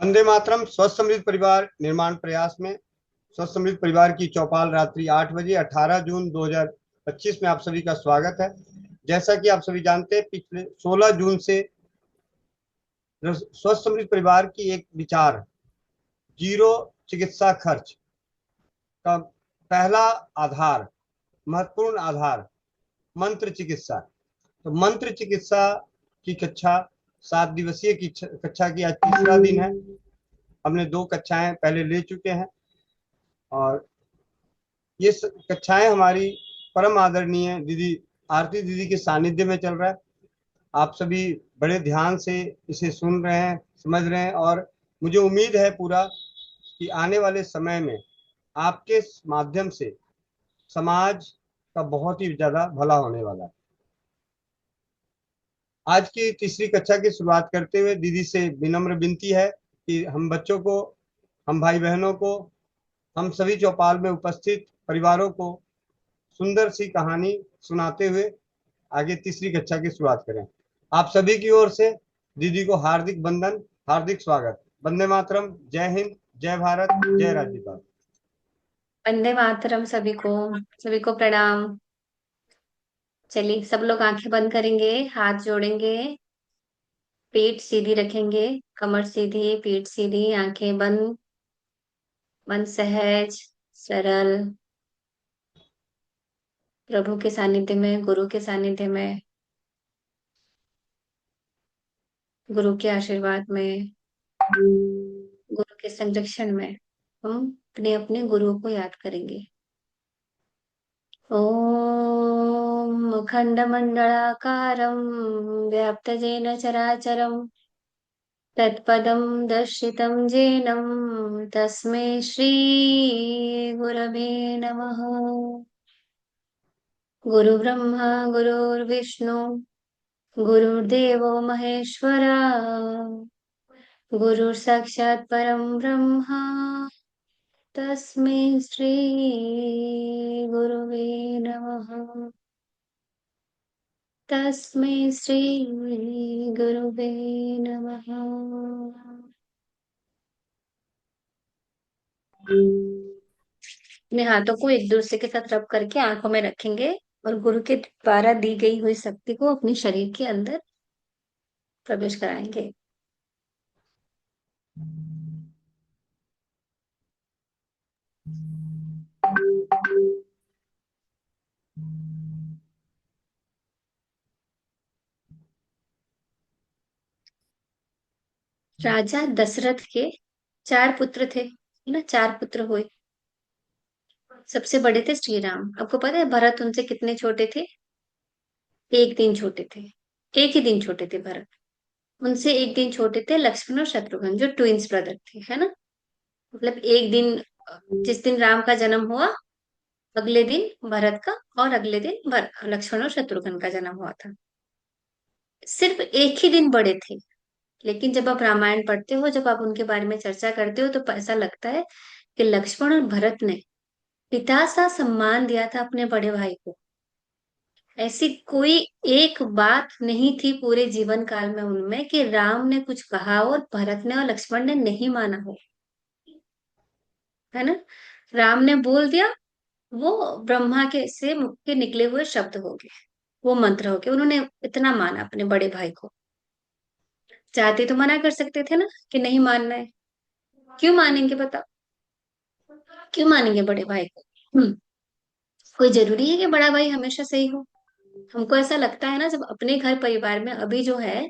वंदे मातरम। स्वस्थ समृद्ध परिवार निर्माण प्रयास में स्वस्थ समृद्ध परिवार की चौपाल रात्रि 8 बजे 18 जून 2025 में आप सभी का स्वागत है। जैसा कि आप सभी जानते हैं, पिछले 16 जून से स्वस्थ समृद्ध परिवार की एक विचार जीरो चिकित्सा खर्च का पहला आधार, महत्वपूर्ण आधार मंत्र चिकित्सा। तो मंत्र चिकित्सा की कक्षा, 7 दिवसीय की कक्षा की आज तीसरा दिन है। हमने 2 कक्षाएं पहले ले चुके हैं और ये कक्षाएं हमारी परम आदरणीय दीदी आरती दीदी के सानिध्य में चल रहा है। आप सभी बड़े ध्यान से इसे सुन रहे हैं, समझ रहे हैं, और मुझे उम्मीद है पूरा कि आने वाले समय में आपके माध्यम से समाज का बहुत ही ज्यादा भला होने वाला है। आज की तीसरी कक्षा की शुरुआत करते हुए दीदी से विनम्र विनती है कि हम बच्चों को, हम भाई बहनों को, हम सभी चौपाल में उपस्थित परिवारों को सुंदर सी कहानी सुनाते हुए आगे तीसरी कक्षा की शुरुआत करें। आप सभी की ओर से दीदी को हार्दिक वंदन, हार्दिक स्वागत। वंदे मातरम। जय हिंद, जय भारत, जय राज्यपाल। वंदे मातरम। सभी को प्रणाम। चलिए सब लोग आंखें बंद करेंगे, हाथ जोड़ेंगे, पीठ सीधी रखेंगे, कमर सीधी, पीठ सीधी, आंखें बंद। मन सहज, सरल, प्रभु के सानिध्य में, गुरु के सानिध्य में, गुरु के आशीर्वाद में, गुरु के संरक्षण में हम अपने अपने गुरु को याद करेंगे। ओम खंडमंडलाकारं व्याप्तजेन चराचरम् तत्पदं दर्शितं येनं तस्मै श्रीगुरवे नमः। गुरुब्रह्मा गुरुर्विष्णु गुरुर्देवो महेश्वरा गुरुर्साक्षात् परं ब्रह्म तस्मै श्रीगुरवे नमः। तस्मै श्रीगुरवे नमः। अपने हाथों को एक दूसरे के साथ रब करके आंखों में रखेंगे और गुरु के द्वारा दी गई हुई शक्ति को अपने शरीर के अंदर प्रवेश कराएंगे। राजा दशरथ के 4 पुत्र थे, है ना, 4 पुत्र हुए। सबसे बड़े थे श्री राम। आपको पता है भरत उनसे कितने छोटे थे? एक दिन छोटे थे। एक ही दिन छोटे थे भरत। उनसे एक दिन छोटे थे लक्ष्मण और शत्रुघ्न, जो ट्विंस ब्रदर थे, है ना। मतलब एक दिन, जिस दिन राम का जन्म हुआ अगले दिन भरत का, और अगले दिन लक्ष्मण और शत्रुघ्न का जन्म हुआ था। सिर्फ एक ही दिन बड़े थे। लेकिन जब आप रामायण पढ़ते हो, जब आप उनके बारे में चर्चा करते हो, तो ऐसा लगता है कि लक्ष्मण और भरत ने पिता सा सम्मान दिया था अपने बड़े भाई को। ऐसी कोई एक बात नहीं थी पूरे जीवन काल में उनमें कि राम ने कुछ कहा और भरत ने और लक्ष्मण ने नहीं माना हो, है ना। राम ने बोल दिया, वो ब्रह्मा के से मुख के निकले हुए शब्द हो गए, वो मंत्र हो गए। उन्होंने इतना माना अपने बड़े भाई को। चाहते तो मना कर सकते थे ना, कि नहीं मानना है। क्यों मानेंगे बताओ? क्यों मानेंगे बड़े भाई को? कोई जरूरी है कि बड़ा भाई हमेशा सही हो? हमको ऐसा लगता है ना, जब अपने घर परिवार में अभी जो है,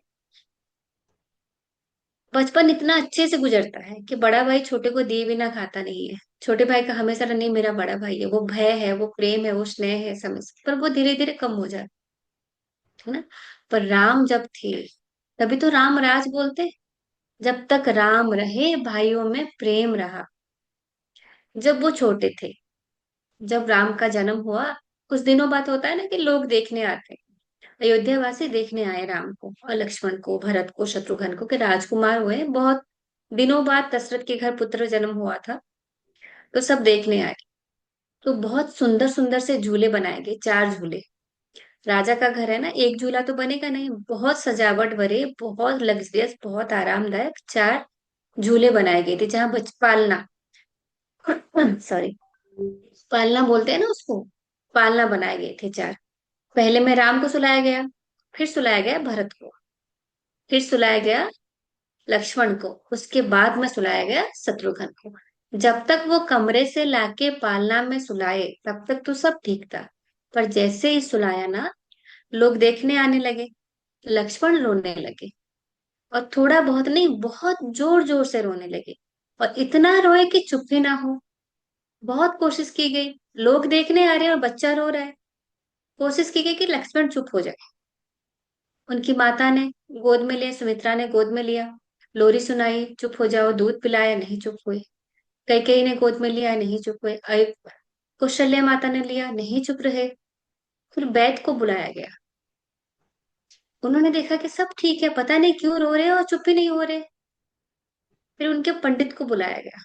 बचपन इतना अच्छे से गुजरता है कि बड़ा भाई छोटे को दिए बिना खाता नहीं है। छोटे भाई का हमेशा नहीं, मेरा बड़ा भाई है, वो भय है, वो प्रेम है, वो स्नेह है, समझ, पर वो धीरे धीरे कम हो जाता है ना। पर राम जब थे, तभी तो राम राज बोलते। जब तक राम रहे भाइयों में प्रेम रहा। जब वो छोटे थे, जब राम का जन्म हुआ, कुछ दिनों बाद होता है ना कि लोग देखने आते हैं। अयोध्या वासी देखने आए राम को और लक्ष्मण को, भरत को, शत्रुघ्न को, कि राजकुमार हुए। बहुत दिनों बाद दशरथ के घर पुत्र जन्म हुआ था, तो सब देखने आए। तो बहुत सुंदर सुंदर से झूले बनाए गए, 4 झूले। राजा का घर है ना, एक झूला तो बनेगा नहीं, बहुत सजावट भरे, बहुत लग्जरियस, बहुत आरामदायक 4 झूले बनाए गए थे जहाँ बच पालना, सॉरी, पालना बोलते हैं ना उसको, पालना बनाए गए थे चार। पहले में राम को सुलाया गया, फिर सुलाया गया भरत को, फिर सुलाया गया लक्ष्मण को, उसके बाद में सुलाया गया शत्रुघ्न को। जब तक वो कमरे से लाके पालना में सुलाए तब तक तो सब ठीक था। पर जैसे ही सुलाया ना, लोग देखने आने लगे, लक्ष्मण रोने लगे, और थोड़ा बहुत नहीं, बहुत जोर जोर से रोने लगे, और इतना रोए कि चुप ही ना हो। बहुत कोशिश की गई, लोग देखने आ रहे हैं और बच्चा रो रहा है। कोशिश की गई कि लक्ष्मण चुप हो जाए। उनकी माता ने गोद में लिया, सुमित्रा ने गोद में लिया, लोरी सुनाई, चुप हो जाओ, दूध पिलाया, नहीं चुप हुए। कैकेयी ने गोद में लिया, नहीं चुप हुए। कौशल्या माता ने लिया, नहीं चुप रहे। फिर वैद्य को बुलाया गया, उन्होंने देखा कि सब ठीक है, पता नहीं क्यों रो रहे हैं और चुप ही नहीं हो रहे। फिर उनके पंडित को बुलाया गया,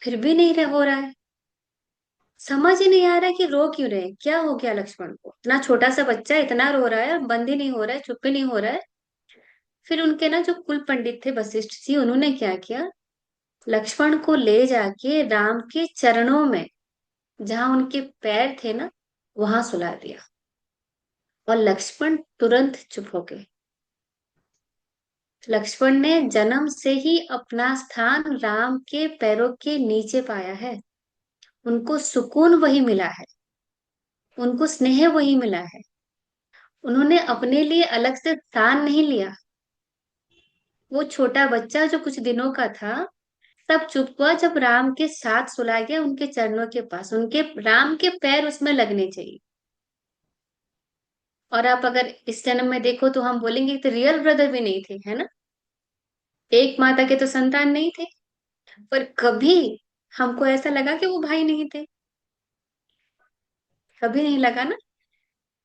फिर भी नहीं हो रहा है। समझ ही नहीं आ रहा कि रो क्यों रहे हैं, क्या हो गया लक्ष्मण को, इतना छोटा सा बच्चा इतना रो रहा है और बंद ही नहीं हो रहा है, चुप ही नहीं हो रहा है। फिर उनके ना जो कुल पंडित थे, वशिष्ठ जी, उन्होंने क्या किया, लक्ष्मण को ले जाके राम के चरणों में, जहां उनके पैर थे ना, वहां सुला दिया। और लक्ष्मण तुरंत चुप हो गए। लक्ष्मण ने जन्म से ही अपना स्थान राम के पैरों के नीचे पाया है। उनको सुकून वही मिला है, उनको स्नेह वही मिला है। उन्होंने अपने लिए अलग से स्थान नहीं लिया। वो छोटा बच्चा जो कुछ दिनों का था, तब चुप हुआ जब राम के साथ सुलाया गया उनके चरणों के पास, उनके राम के पैर उसमें लगने चाहिए। और आप अगर इस जन्म में देखो तो हम बोलेंगे कि तो रियल ब्रदर भी नहीं थे, है ना, एक माता के तो संतान नहीं थे। पर कभी हमको ऐसा लगा कि वो भाई नहीं थे, कभी नहीं लगा ना।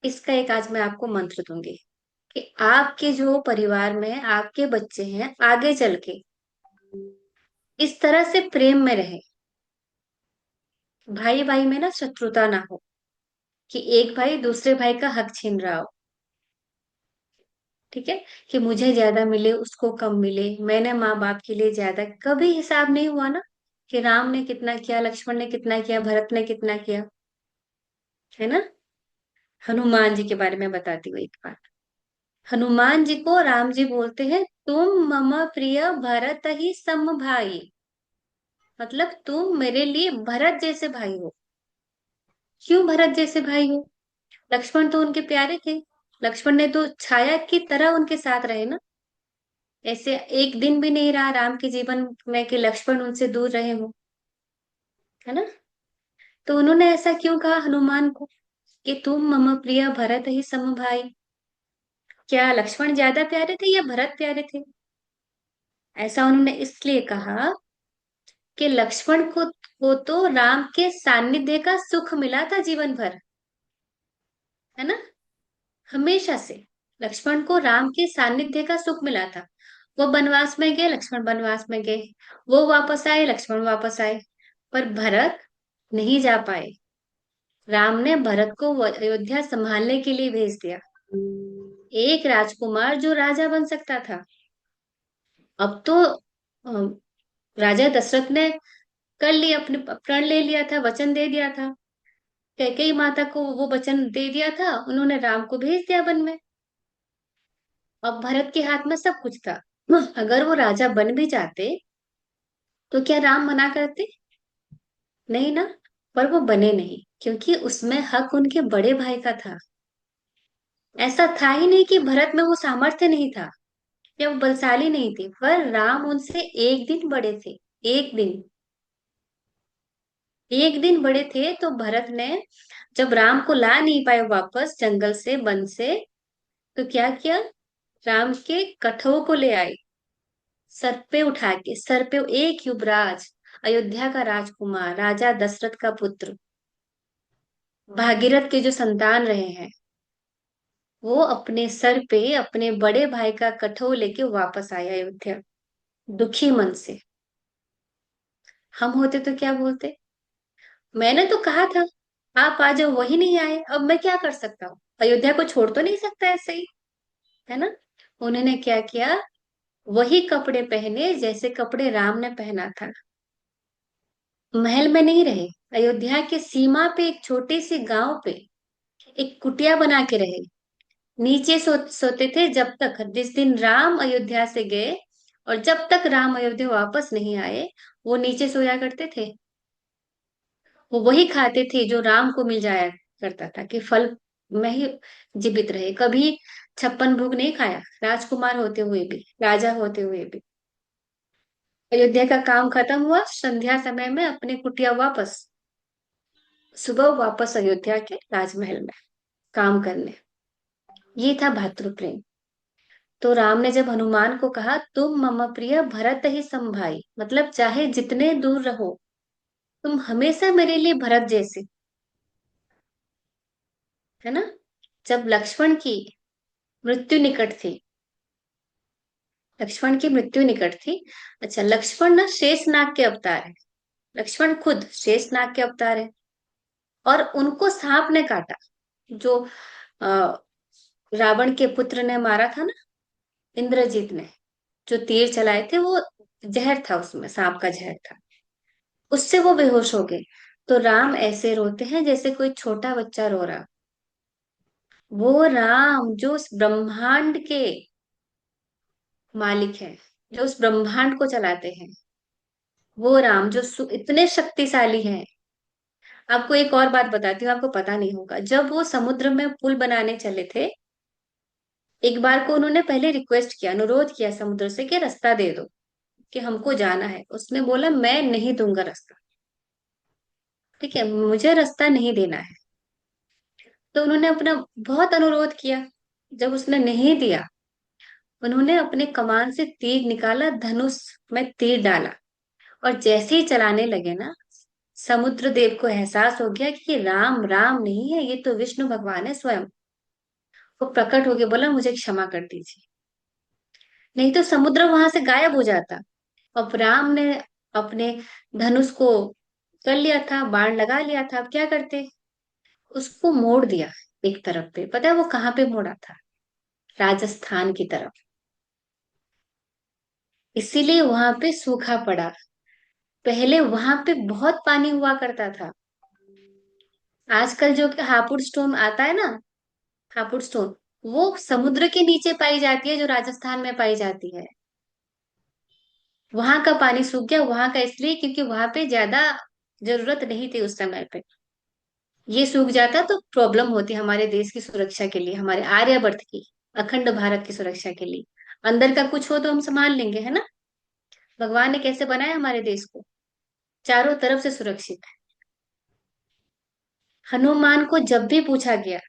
इसका एक आज मैं आपको मंत्र दूंगी कि आपके जो परिवार में आपके बच्चे हैं, आगे चल के इस तरह से प्रेम में रहे। भाई भाई में ना शत्रुता ना हो, कि एक भाई दूसरे भाई का हक छीन रहा हो। ठीक है, कि मुझे ज्यादा मिले उसको कम मिले, मैंने माँ बाप के लिए ज्यादा, कभी हिसाब नहीं हुआ ना कि राम ने कितना किया, लक्ष्मण ने कितना किया, भरत ने कितना किया, है ना। हनुमान जी के बारे में बताती हूँ एक बात। हनुमान जी को राम जी बोलते हैं, तुम मम प्रिय भरत ही सम भाई, मतलब तुम मेरे लिए भरत जैसे भाई हो। क्यों भरत जैसे भाई हो, लक्ष्मण तो उनके प्यारे थे, लक्ष्मण ने तो छाया की तरह उनके साथ रहे ना। ऐसे एक दिन भी नहीं रहा राम के जीवन में कि लक्ष्मण उनसे दूर रहे हो, है ना। तो उन्होंने ऐसा क्यों कहा हनुमान को कि तुम मम प्रिय भरत ही सम भाई। क्या लक्ष्मण ज्यादा प्यारे थे या भरत प्यारे थे? ऐसा उन्होंने इसलिए कहा कि लक्ष्मण को तो राम के सानिध्य का सुख मिला था जीवन भर, है ना। हमेशा से लक्ष्मण को राम के सानिध्य का सुख मिला था। वो वनवास में गए, लक्ष्मण वनवास में गए, वो वापस आए, लक्ष्मण वापस आए, पर भरत नहीं जा पाए। राम ने भरत को वो अयोध्या संभालने के लिए भेज दिया, एक राजकुमार जो राजा बन सकता था। अब तो राजा दशरथ ने कर लिया, अपने प्रण ले लिया था, वचन दे दिया था, कैकेयी माता को वो वचन दे दिया था, उन्होंने राम को भेज दिया वन में। अब भरत के हाथ में सब कुछ था। अगर वो राजा बन भी जाते तो क्या राम मना करते? नहीं ना। पर वो बने नहीं, क्योंकि उसमें हक उनके बड़े भाई का था। ऐसा था ही नहीं कि भरत में वो सामर्थ्य नहीं था या वो बलशाली नहीं थे, पर राम उनसे एक दिन बड़े थे। एक दिन, एक दिन बड़े थे। तो भरत ने जब राम को ला नहीं पाए वापस जंगल से, वन से, तो क्या किया, राम के कठों को ले आए, सर पे उठा के, सर पे एक युवराज, अयोध्या का राजकुमार, राजा दशरथ का पुत्र, भागीरथ के जो संतान रहे हैं, वो अपने सर पे अपने बड़े भाई का कठों लेके वापस आए अयोध्या, दुखी मन से। हम होते तो क्या बोलते, मैंने तो कहा था आप आ जाओ, वही नहीं आए, अब मैं क्या कर सकता हूँ, अयोध्या को छोड़ तो नहीं सकता ऐसे ही, है ना। उन्होंने क्या किया, वही कपड़े पहने जैसे कपड़े राम ने पहना था। महल में नहीं रहे, अयोध्या के सीमा पे एक छोटे से गांव पे एक कुटिया बना के रहे। नीचे सोते थे जब तक, जिस दिन राम अयोध्या से गए और जब तक राम अयोध्या वापस नहीं आए, वो नीचे सोया करते थे। वो वही खाते थे जो राम को मिल जाया करता था, कि फल में ही जीवित रहे। कभी 56 भोग नहीं खाया, राजकुमार होते हुए भी, राजा होते हुए भी। अयोध्या का काम खत्म हुआ, संध्या समय में अपने कुटिया वापस, सुबह वापस अयोध्या के राजमहल में काम करने। ये था भातृ प्रेम। तो राम ने जब हनुमान को कहा, तुम मम प्रिय भरत ही संभाई, मतलब चाहे जितने दूर रहो, तुम हमेशा मेरे लिए भरत जैसे, है ना। जब लक्ष्मण की मृत्यु निकट थी, लक्ष्मण की मृत्यु निकट थी। अच्छा, लक्ष्मण ना शेषनाग के अवतार है। लक्ष्मण खुद शेषनाग के अवतार है। और उनको सांप ने काटा, जो अ, रावण के पुत्र ने मारा था ना, इंद्रजीत ने, जो तीर चलाए थे, वो जहर था, उसमें सांप का जहर था। उससे वो बेहोश हो गए। तो राम ऐसे रोते हैं जैसे कोई छोटा बच्चा रो रहा। वो राम जो उस ब्रह्मांड के मालिक है, जो उस ब्रह्मांड को चलाते हैं, वो राम जो इतने शक्तिशाली हैं। आपको एक और बात बताती हूँ, आपको पता नहीं होगा। जब वो समुद्र में पुल बनाने चले थे, एक बार को उन्होंने पहले रिक्वेस्ट किया, अनुरोध किया समुद्र से कि रास्ता दे दो, कि हमको जाना है। उसने बोला, मैं नहीं दूंगा रास्ता, ठीक है, मुझे रास्ता नहीं देना है। तो उन्होंने अपना बहुत अनुरोध किया। जब उसने नहीं दिया, उन्होंने अपने कमान से तीर निकाला, धनुष में तीर डाला, और जैसे ही चलाने लगे ना, समुद्र देव को एहसास हो गया कि ये राम राम नहीं है, ये तो विष्णु भगवान है स्वयं। वो प्रकट होके बोला, मुझे क्षमा कर दीजिए। नहीं तो समुद्र वहां से गायब हो जाता। अब राम ने अपने धनुष को कर लिया था, बाण लगा लिया था। अब क्या करते, उसको मोड़ दिया एक तरफ पे। पता है वो कहाँ पे मोड़ा था? राजस्थान की तरफ। इसीलिए वहां पे सूखा पड़ा। पहले वहां पे बहुत पानी हुआ करता था। आजकल जो कि हापुड़ स्टोन आता है ना, हापुड़ स्टोन, वो समुद्र के नीचे पाई जाती है, जो राजस्थान में पाई जाती है। वहां का पानी सूख गया, वहां का इसलिए क्योंकि वहां पे ज्यादा जरूरत नहीं थी उस समय पे। ये सूख जाता तो प्रॉब्लम होती हमारे देश की सुरक्षा के लिए, हमारे आर्यवर्त की, अखंड भारत की सुरक्षा के लिए। अंदर का कुछ हो तो हम संभाल लेंगे, है ना। भगवान ने कैसे बनाया हमारे देश को, चारों तरफ से सुरक्षित। हनुमान को जब भी पूछा गया,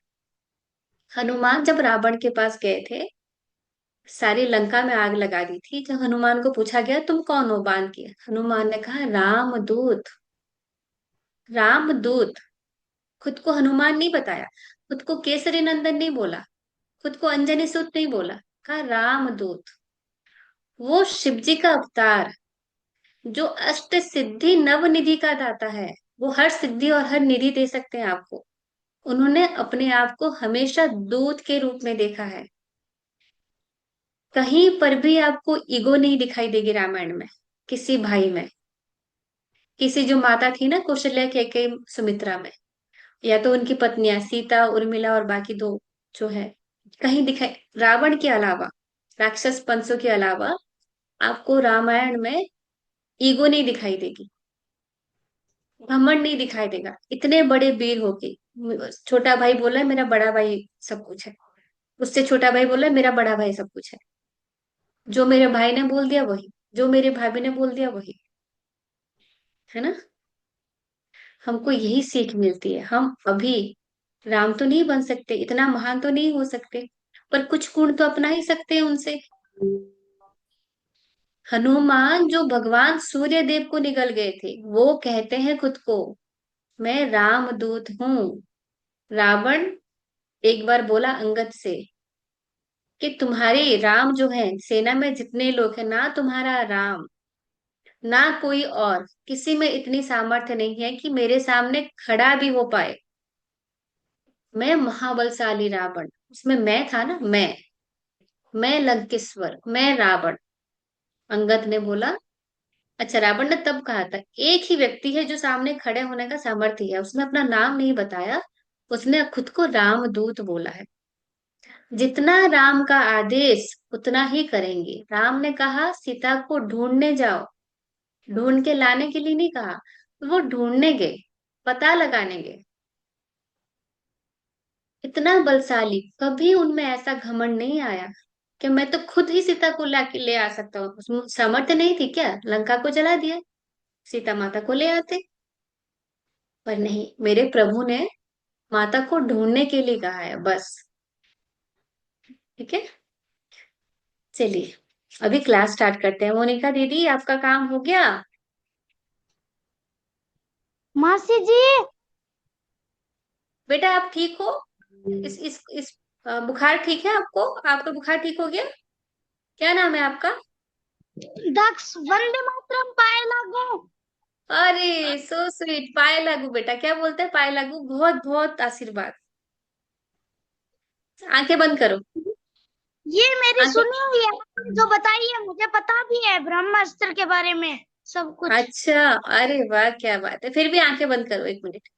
हनुमान जब रावण के पास गए थे, सारी लंका में आग लगा दी थी, जब हनुमान को पूछा गया तुम कौन हो बान के, हनुमान ने कहा रामदूत। रामदूत। खुद को हनुमान नहीं बताया, खुद को केसरी नंदन नहीं बोला, खुद को अंजनी सुत नहीं बोला, कहा रामदूत। वो शिव जी का अवतार, जो अष्ट सिद्धि नव निधि का दाता है। वो हर सिद्धि और हर निधि दे सकते हैं आपको। उन्होंने अपने आप को हमेशा दूत के रूप में देखा है। कहीं पर भी आपको ईगो नहीं दिखाई देगी रामायण में, किसी भाई में। किसी जो माता थी ना, कौशल्या, कैकेयी, सुमित्रा में, या तो उनकी पत्नियां सीता, उर्मिला और बाकी दो जो है, कहीं दिखाई, रावण के अलावा, राक्षस पंचों के अलावा, आपको रामायण में ईगो नहीं दिखाई देगी, घमंड नहीं दिखाई देगा। इतने बड़े वीर होके, छोटा भाई बोला है मेरा बड़ा भाई सब कुछ है, उससे छोटा भाई बोला है मेरा बड़ा भाई सब कुछ है। जो मेरे भाई ने बोल दिया वही, जो मेरे भाभी ने बोल दिया वही, है ना। हमको यही सीख मिलती है। हम अभी राम तो नहीं बन सकते, इतना महान तो नहीं हो सकते, पर कुछ गुण तो अपना ही सकते हैं उनसे। हनुमान जो भगवान सूर्य देव को निगल गए थे, वो कहते हैं खुद को, मैं रामदूत हूँ। रावण एक बार बोला अंगद से कि तुम्हारे राम जो है, सेना में जितने लोग हैं ना, तुम्हारा राम, ना कोई और किसी में इतनी सामर्थ्य नहीं है कि मेरे सामने खड़ा भी हो पाए। मैं महाबलशाली रावण, उसमें मैं था ना, मैं लंकेश्वर, मैं रावण। अंगद ने बोला। अच्छा, रावण ने तब कहा था, एक ही व्यक्ति है जो सामने खड़े होने का सामर्थ्य है, उसने अपना नाम नहीं बताया, उसने खुद को रामदूत बोला है। जितना राम का आदेश उतना ही करेंगे। राम ने कहा सीता को ढूंढने जाओ, ढूंढ के लाने के लिए नहीं कहा। वो ढूंढने गए, पता लगाने गए। इतना बलशाली, कभी उनमें ऐसा घमंड नहीं आया कि मैं तो खुद ही सीता को ला के ले आ सकता हूँ। उसमें सामर्थ्य नहीं थी क्या? लंका को जला दिया, सीता माता को ले आते। पर नहीं, मेरे प्रभु ने माता को ढूंढने के लिए कहा है, बस। ठीक है, चलिए अभी क्लास स्टार्ट करते हैं। मोनिका दीदी, आपका काम हो गया? मासी जी। बेटा आप ठीक हो? इस बुखार ठीक है आपको? आपका बुखार ठीक हो गया? क्या नाम है आपका? दक्ष, वंदे मातरम, पाए लागू। अरे सो स्वीट, पाए लागू। बेटा क्या बोलते हैं? पाए लागू, बहुत बहुत आशीर्वाद। आंखें बंद करो। ये मेरी आंखें। सुनी हुई है, आपने जो बताई है मुझे पता भी है, ब्रह्मास्त्र के बारे में सब कुछ। अच्छा, अरे वाह क्या बात है। फिर भी आंखें बंद करो, एक मिनट।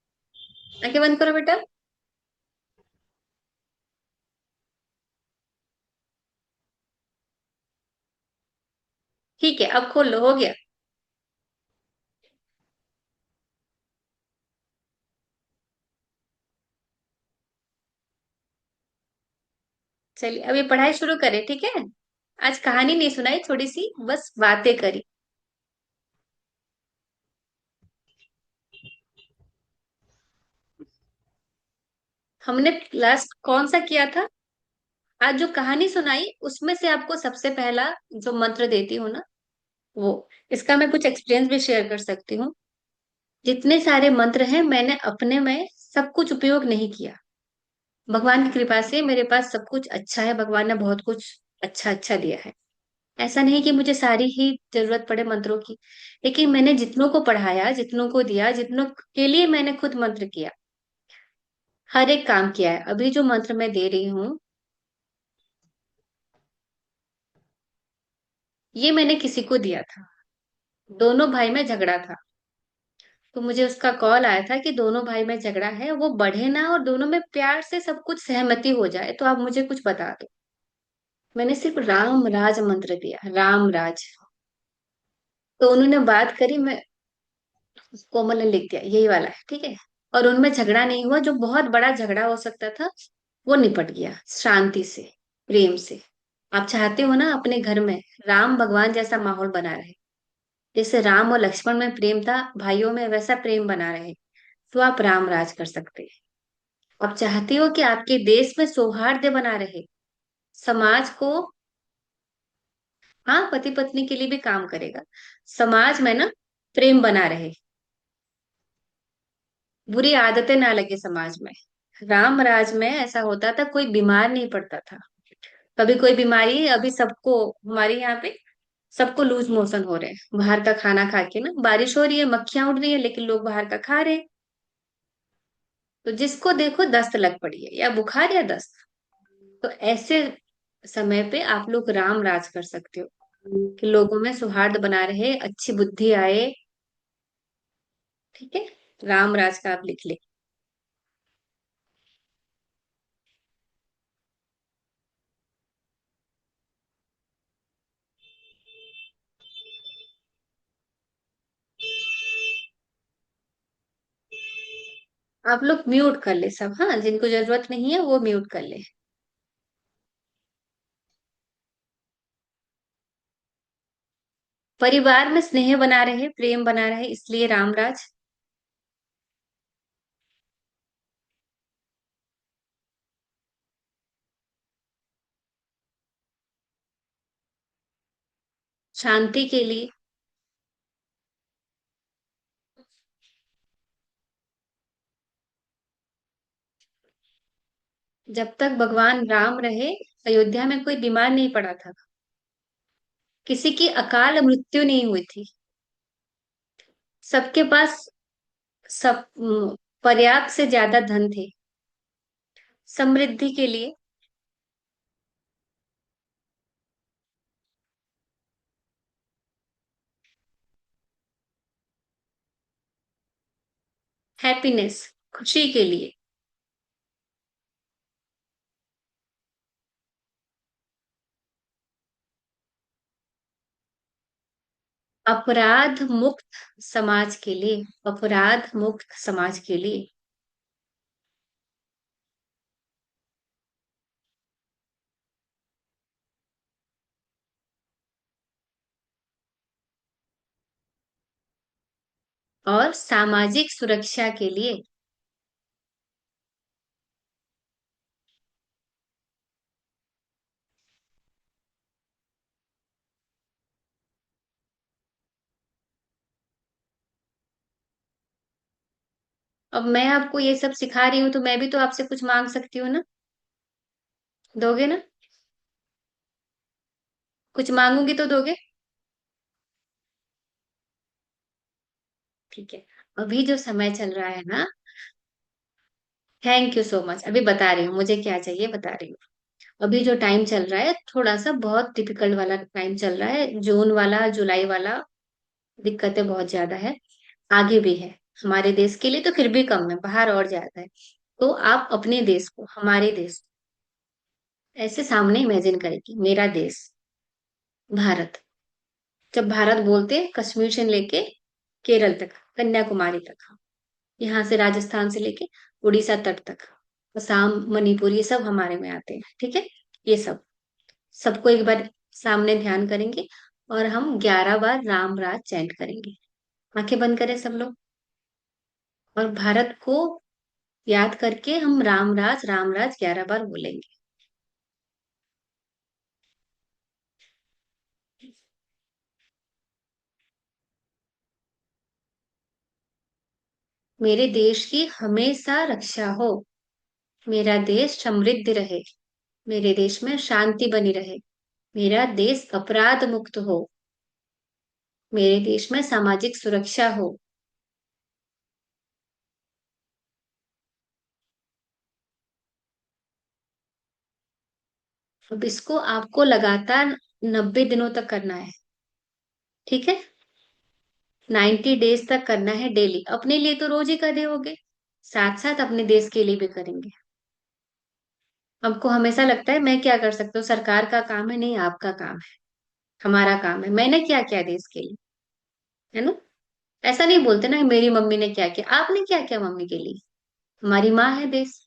आंखें बंद करो बेटा। ठीक है, अब खोल लो, हो गया। चलिए अभी पढ़ाई शुरू करें, ठीक है? आज कहानी नहीं सुनाई, थोड़ी सी बस बातें करी। हमने लास्ट कौन सा किया था? आज जो कहानी सुनाई उसमें से आपको सबसे पहला जो मंत्र देती हूँ ना, वो, इसका मैं कुछ एक्सपीरियंस भी शेयर कर सकती हूँ। जितने सारे मंत्र हैं मैंने अपने में सब कुछ उपयोग नहीं किया। भगवान की कृपा से मेरे पास सब कुछ अच्छा है, भगवान ने बहुत कुछ अच्छा अच्छा दिया है। ऐसा नहीं कि मुझे सारी ही जरूरत पड़े मंत्रों की, लेकिन मैंने जितनों को पढ़ाया, जितनों को दिया, जितनों के लिए मैंने खुद मंत्र किया, हर एक काम किया है। अभी जो मंत्र मैं दे रही हूँ, ये मैंने किसी को दिया था। दोनों भाई में झगड़ा था, तो मुझे उसका कॉल आया था कि दोनों भाई में झगड़ा है, वो बढ़े ना और दोनों में प्यार से सब कुछ सहमति हो जाए, तो आप मुझे कुछ बता दो। मैंने सिर्फ राम राज मंत्र दिया, राम राज। तो उन्होंने बात करी, मैं, कोमल ने लिख दिया यही वाला है, ठीक है। और उनमें झगड़ा नहीं हुआ, जो बहुत बड़ा झगड़ा हो सकता था वो निपट गया शांति से, प्रेम से। आप चाहते हो ना अपने घर में राम भगवान जैसा माहौल बना रहे, जैसे राम और लक्ष्मण में प्रेम था, भाइयों में वैसा प्रेम बना रहे, तो आप राम राज कर सकते हैं। आप चाहते हो कि आपके देश में सौहार्द बना रहे, समाज को, हाँ पति पत्नी के लिए भी काम करेगा, समाज में ना प्रेम बना रहे, बुरी आदतें ना लगे समाज में। राम राज में ऐसा होता था, कोई बीमार नहीं पड़ता था। कभी कोई बीमारी, अभी सबको, हमारे यहाँ पे सबको लूज मोशन हो रहे हैं बाहर का खाना खा के ना, बारिश हो रही है, मक्खियां उड़ रही है, लेकिन लोग बाहर का खा रहे हैं। तो जिसको देखो दस्त लग पड़ी है, या बुखार या दस्त। तो ऐसे समय पे आप लोग राम राज कर सकते हो, कि लोगों में सौहार्द बना रहे, अच्छी बुद्धि आए। ठीक है, राम राज का आप लिख ले। आप लोग म्यूट कर ले सब, हाँ जिनको जरूरत नहीं है वो म्यूट कर ले। परिवार में स्नेह बना रहे, प्रेम बना रहे, इसलिए रामराज। शांति के लिए। जब तक भगवान राम रहे, अयोध्या में कोई बीमार नहीं पड़ा था, किसी की अकाल मृत्यु नहीं हुई थी, सबके पास सब पर्याप्त से ज्यादा धन थे, समृद्धि के लिए। हैप्पीनेस, खुशी के लिए। अपराध मुक्त समाज के लिए, अपराध मुक्त समाज के लिए। और सामाजिक सुरक्षा के लिए। अब मैं आपको ये सब सिखा रही हूँ तो मैं भी तो आपसे कुछ मांग सकती हूँ ना? दोगे ना? कुछ मांगूंगी तो दोगे? ठीक है। अभी जो समय चल रहा है ना, थैंक यू सो मच, अभी बता रही हूँ मुझे क्या चाहिए, बता रही हूँ। अभी जो टाइम चल रहा है थोड़ा सा बहुत डिफिकल्ट वाला टाइम चल रहा है, जून वाला, जुलाई वाला। दिक्कतें बहुत ज्यादा है। आगे भी है। हमारे देश के लिए तो फिर भी कम है, बाहर और ज्यादा है। तो आप अपने देश को, हमारे देश को ऐसे सामने इमेजिन करेंगे, मेरा देश भारत। जब भारत बोलते हैं कश्मीर से लेके केरल तक, कन्याकुमारी तक, यहाँ से राजस्थान से लेके उड़ीसा तट तक, असम, मणिपुर, ये सब हमारे में आते हैं, ठीक है? ये सब, सबको एक बार सामने ध्यान करेंगे और हम 11 बार राम राज चैंट करेंगे। आंखें बंद करें सब लोग, और भारत को याद करके हम राम राज 11 बार बोलेंगे। मेरे देश की हमेशा रक्षा हो। मेरा देश समृद्ध रहे। मेरे देश में शांति बनी रहे। मेरा देश अपराध मुक्त हो। मेरे देश में सामाजिक सुरक्षा हो। अब इसको आपको लगातार 90 दिनों तक करना है, ठीक है? 90 डेज तक करना है डेली। अपने लिए तो रोज ही कर रहे होगे, साथ साथ अपने देश के लिए भी करेंगे। हमको हमेशा लगता है मैं क्या कर सकता हूँ, सरकार का काम है, नहीं आपका काम है, हमारा काम है। मैंने क्या किया देश के लिए, है ना? ऐसा नहीं बोलते ना मेरी मम्मी ने क्या किया, आपने क्या किया मम्मी के लिए? हमारी माँ है देश।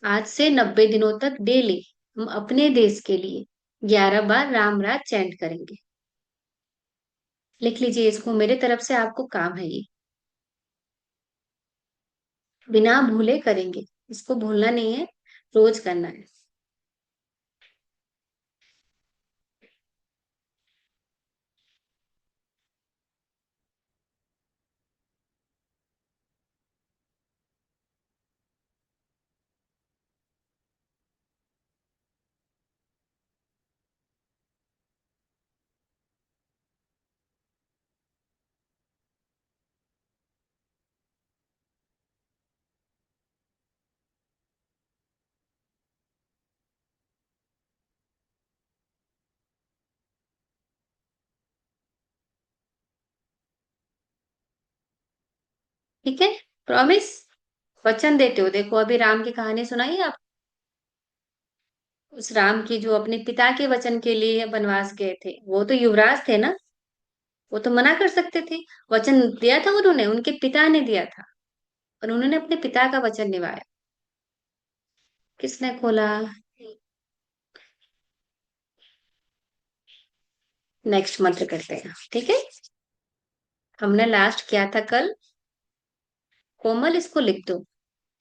आज से 90 दिनों तक डेली हम अपने देश के लिए 11 बार राम राज चैंट करेंगे। लिख लीजिए इसको, मेरे तरफ से आपको काम है ये। बिना भूले करेंगे, इसको भूलना नहीं है, रोज करना है। ठीक है? प्रॉमिस, वचन देते हो। देखो अभी राम की कहानी सुनाई आप, उस राम की जो अपने पिता के वचन के लिए वनवास गए थे, वो तो युवराज थे ना, वो तो मना कर सकते थे। वचन दिया था उन्होंने, उनके पिता ने दिया था, और उन्होंने अपने पिता का वचन निभाया। किसने खोला? नेक्स्ट मंत्र करते हैं, ठीक है? हमने लास्ट किया था कल। कोमल इसको लिख दो।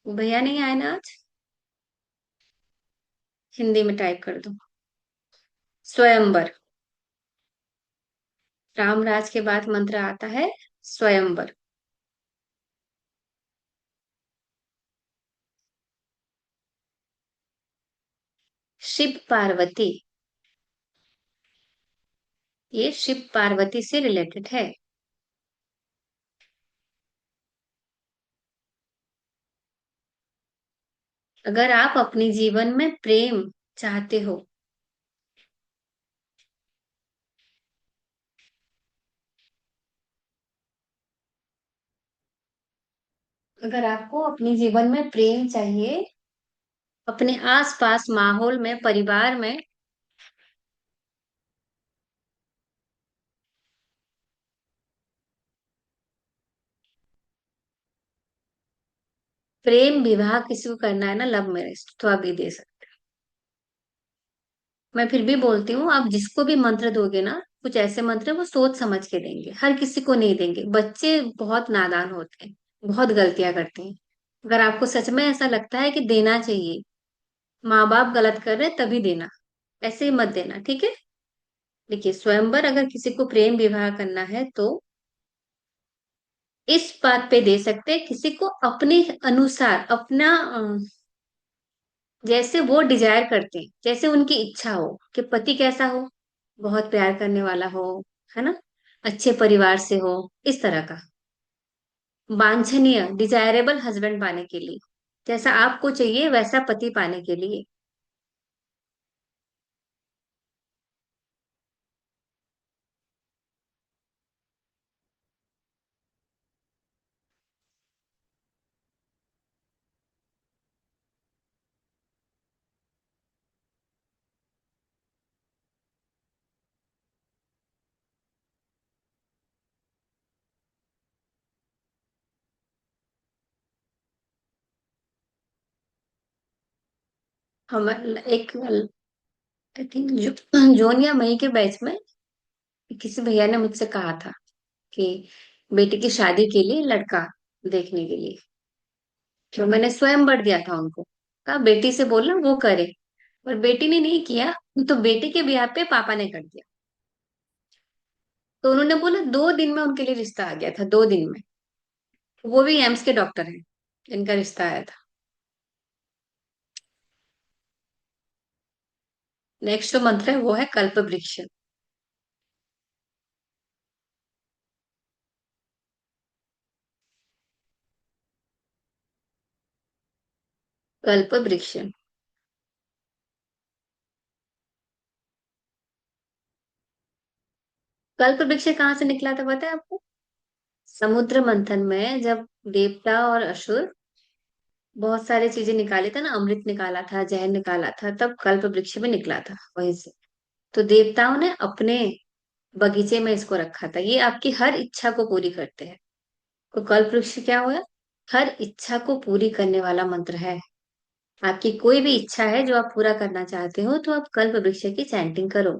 भैया नहीं आए ना आज, हिंदी में टाइप कर दो। स्वयंवर। रामराज के बाद मंत्र आता है स्वयंवर। शिव पार्वती, ये शिव पार्वती से रिलेटेड है। अगर आप अपने जीवन में प्रेम चाहते हो, अगर आपको अपने जीवन में प्रेम चाहिए, अपने आसपास माहौल में, परिवार में प्रेम विवाह किसी को करना है ना, लव मैरिज, तो आप ये दे सकते। मैं फिर भी बोलती हूँ, आप जिसको भी मंत्र दोगे ना, कुछ ऐसे मंत्र वो सोच समझ के देंगे, हर किसी को नहीं देंगे। बच्चे बहुत नादान होते हैं, बहुत गलतियां करते हैं। अगर आपको सच में ऐसा लगता है कि देना चाहिए, माँ बाप गलत कर रहे हैं तभी देना, ऐसे ही मत देना, ठीक है। देखिए, स्वयंवर अगर किसी को प्रेम विवाह करना है तो इस बात पे दे सकते हैं, किसी को अपने अनुसार, अपना जैसे वो डिजायर करते हैं, जैसे उनकी इच्छा हो, कि पति कैसा हो, बहुत प्यार करने वाला हो, है ना, अच्छे परिवार से हो, इस तरह का वांछनीय डिजायरेबल हस्बैंड पाने के लिए, जैसा आपको चाहिए वैसा पति पाने के लिए। हम एक, आई थिंक जून या मई के बैच में किसी भैया ने मुझसे कहा था कि बेटी की शादी के लिए लड़का देखने के लिए, तो मैंने स्वयंवर दिया था उनको, कहा बेटी से बोलना वो करे। पर बेटी ने नहीं किया, तो बेटी के ब्याह पे पापा ने कर दिया। तो उन्होंने बोला 2 दिन में उनके लिए रिश्ता आ गया था, 2 दिन में। वो भी एम्स के डॉक्टर हैं, इनका रिश्ता आया था। नेक्स्ट जो मंत्र है वो है कल्प वृक्ष। कल्प वृक्ष। कल्प वृक्ष कहाँ से निकला था पता है आपको? समुद्र मंथन में जब देवता और असुर बहुत सारी चीजें निकाले थे ना, अमृत निकाला था, जहर निकाला था, तब कल्प वृक्ष भी निकला था वहीं से। तो देवताओं ने अपने बगीचे में इसको रखा था, ये आपकी हर इच्छा को पूरी करते हैं। तो कल्प वृक्ष क्या हुआ? हर इच्छा को पूरी करने वाला मंत्र है। आपकी कोई भी इच्छा है जो आप पूरा करना चाहते हो, तो आप कल्प वृक्ष की चैंटिंग करो।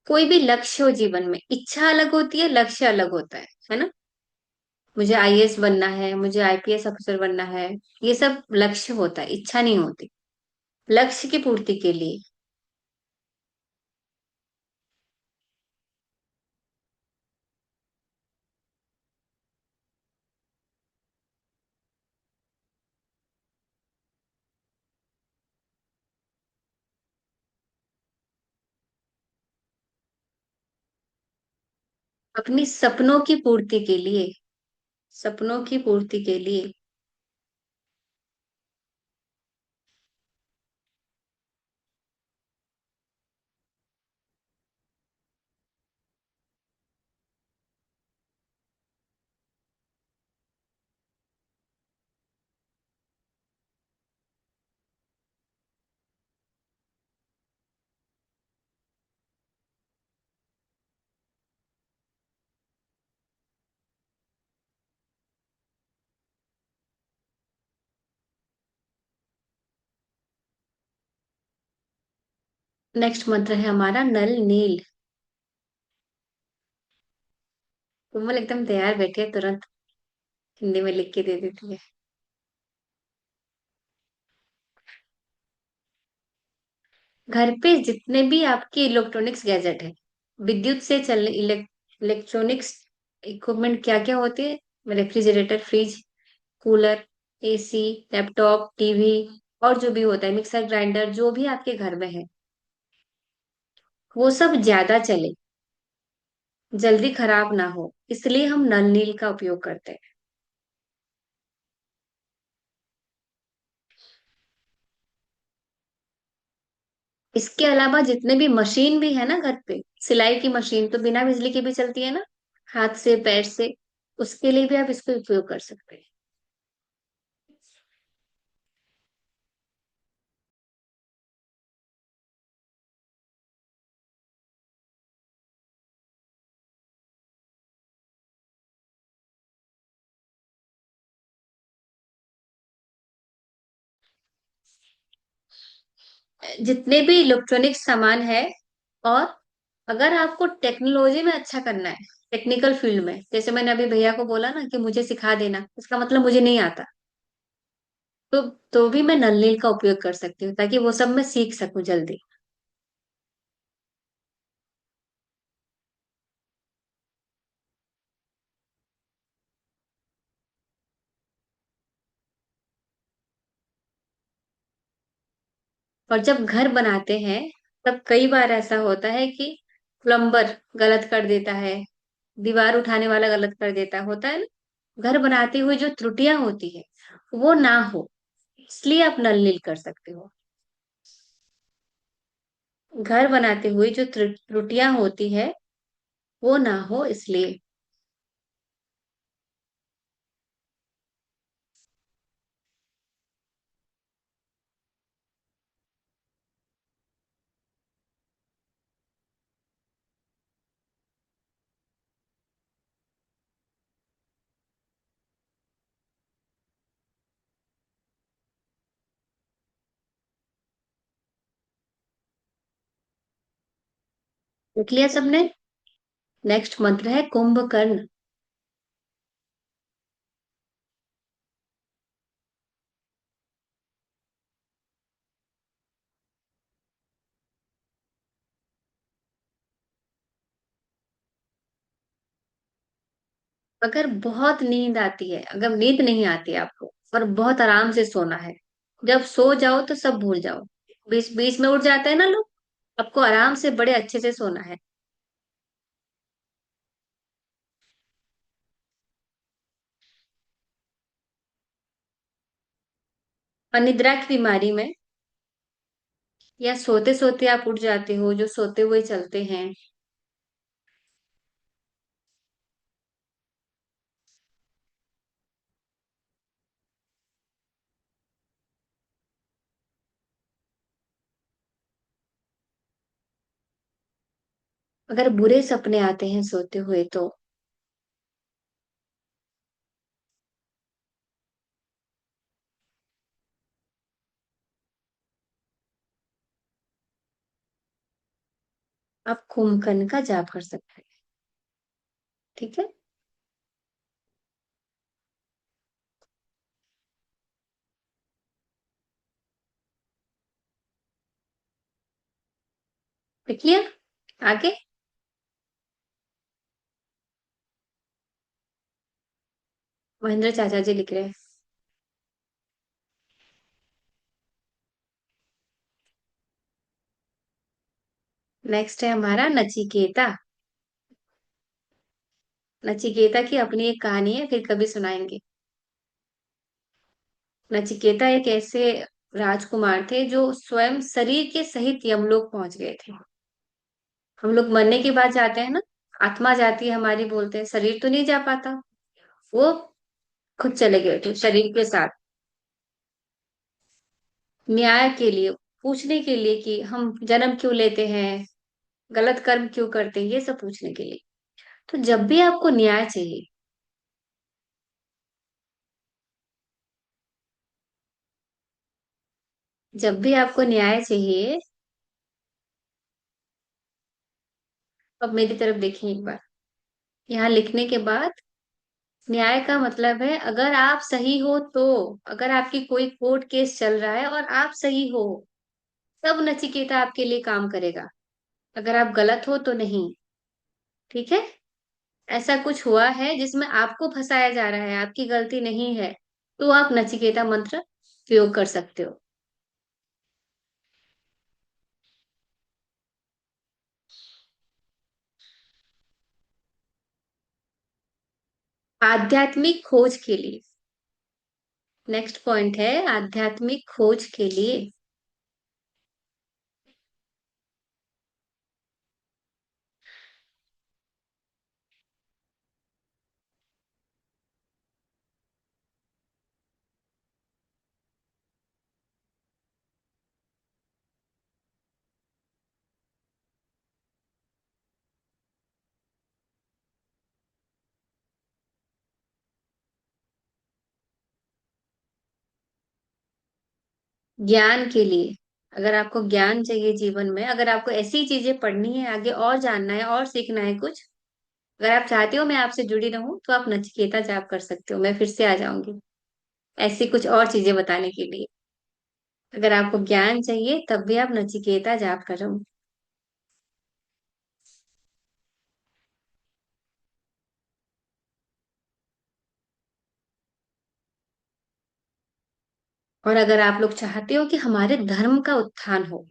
कोई भी लक्ष्य हो जीवन में, इच्छा अलग होती है, लक्ष्य अलग होता है ना। मुझे आईएएस बनना है, मुझे आईपीएस अफसर बनना है, ये सब लक्ष्य होता है, इच्छा नहीं होती। लक्ष्य की पूर्ति के लिए अपनी सपनों की पूर्ति के लिए, सपनों की पूर्ति के लिए। नेक्स्ट मंत्र है हमारा नल नील। कोमल एकदम तैयार बैठी है, तुरंत हिंदी में लिख के दे देती है। घर पे जितने भी आपके इलेक्ट्रॉनिक्स गैजेट है, विद्युत से चलने इलेक्ट्रॉनिक्स इक्विपमेंट क्या क्या होते हैं, refrigerator, fridge, cooler, AC, laptop, TV, और जो भी होता है, मिक्सर ग्राइंडर, जो भी आपके घर में है, वो सब ज्यादा चले, जल्दी खराब ना हो, इसलिए हम नल नील का उपयोग करते हैं। इसके अलावा जितने भी मशीन भी है ना घर पे, सिलाई की मशीन तो बिना बिजली के भी चलती है ना, हाथ से पैर से, उसके लिए भी आप इसको उपयोग कर सकते हैं। जितने भी इलेक्ट्रॉनिक सामान है, और अगर आपको टेक्नोलॉजी में अच्छा करना है, टेक्निकल फील्ड में, जैसे मैंने अभी भैया को बोला ना कि मुझे सिखा देना, इसका मतलब मुझे नहीं आता, तो तो भी मैं नल नील का उपयोग कर सकती हूँ ताकि वो सब मैं सीख सकूं जल्दी। और जब घर बनाते हैं तब कई बार ऐसा होता है कि प्लम्बर गलत कर देता है, दीवार उठाने वाला गलत कर देता होता है ना, घर बनाते हुए जो त्रुटियां होती है वो ना हो, इसलिए आप नल नील कर सकते हो। घर बनाते हुए जो त्रुटियां होती है वो ना हो इसलिए। देख लिया सबने। नेक्स्ट मंत्र है कुंभकर्ण। अगर बहुत नींद आती है, अगर नींद नहीं आती आपको और बहुत आराम से सोना है, जब सो जाओ तो सब भूल जाओ, बीच बीच में उठ जाते हैं ना लोग, आपको आराम से बड़े अच्छे से सोना है। अनिद्रा की बीमारी में, या सोते सोते आप उठ जाते हो, जो सोते हुए चलते हैं, अगर बुरे सपने आते हैं सोते हुए तो आप कुंभकर्ण का जाप कर सकते हैं। ठीक है। लिख लिया। आगे। महेंद्र चाचा जी लिख रहे हैं। नेक्स्ट है हमारा नचिकेता। नचिकेता की अपनी एक कहानी है, फिर कभी सुनाएंगे। नचिकेता एक ऐसे राजकुमार थे जो स्वयं शरीर के सहित यमलोक पहुंच गए थे। हम लोग मरने के बाद जाते हैं ना, आत्मा जाती है हमारी, बोलते हैं शरीर तो नहीं जा पाता, वो खुद चले गए थे शरीर के साथ, न्याय के लिए, पूछने के लिए कि हम जन्म क्यों लेते हैं, गलत कर्म क्यों करते हैं, ये सब पूछने के लिए। तो जब भी आपको न्याय चाहिए, जब भी आपको न्याय चाहिए, अब मेरी तरफ देखिए एक बार, यहाँ लिखने के बाद, न्याय का मतलब है अगर आप सही हो तो, अगर आपकी कोई कोर्ट केस चल रहा है और आप सही हो, तब नचिकेता आपके लिए काम करेगा, अगर आप गलत हो तो नहीं। ठीक है। ऐसा कुछ हुआ है जिसमें आपको फंसाया जा रहा है, आपकी गलती नहीं है, तो आप नचिकेता मंत्र प्रयोग कर सकते हो। आध्यात्मिक खोज के लिए, नेक्स्ट पॉइंट है आध्यात्मिक खोज के लिए। ज्ञान के लिए, अगर आपको ज्ञान चाहिए जीवन में, अगर आपको ऐसी चीजें पढ़नी है आगे और जानना है और सीखना है कुछ, अगर आप चाहते हो मैं आपसे जुड़ी रहूं तो आप नचिकेता जाप कर सकते हो, मैं फिर से आ जाऊंगी ऐसी कुछ और चीजें बताने के लिए। अगर आपको ज्ञान चाहिए तब भी आप नचिकेता जाप करो। और अगर आप लोग चाहते हो कि हमारे धर्म का उत्थान हो,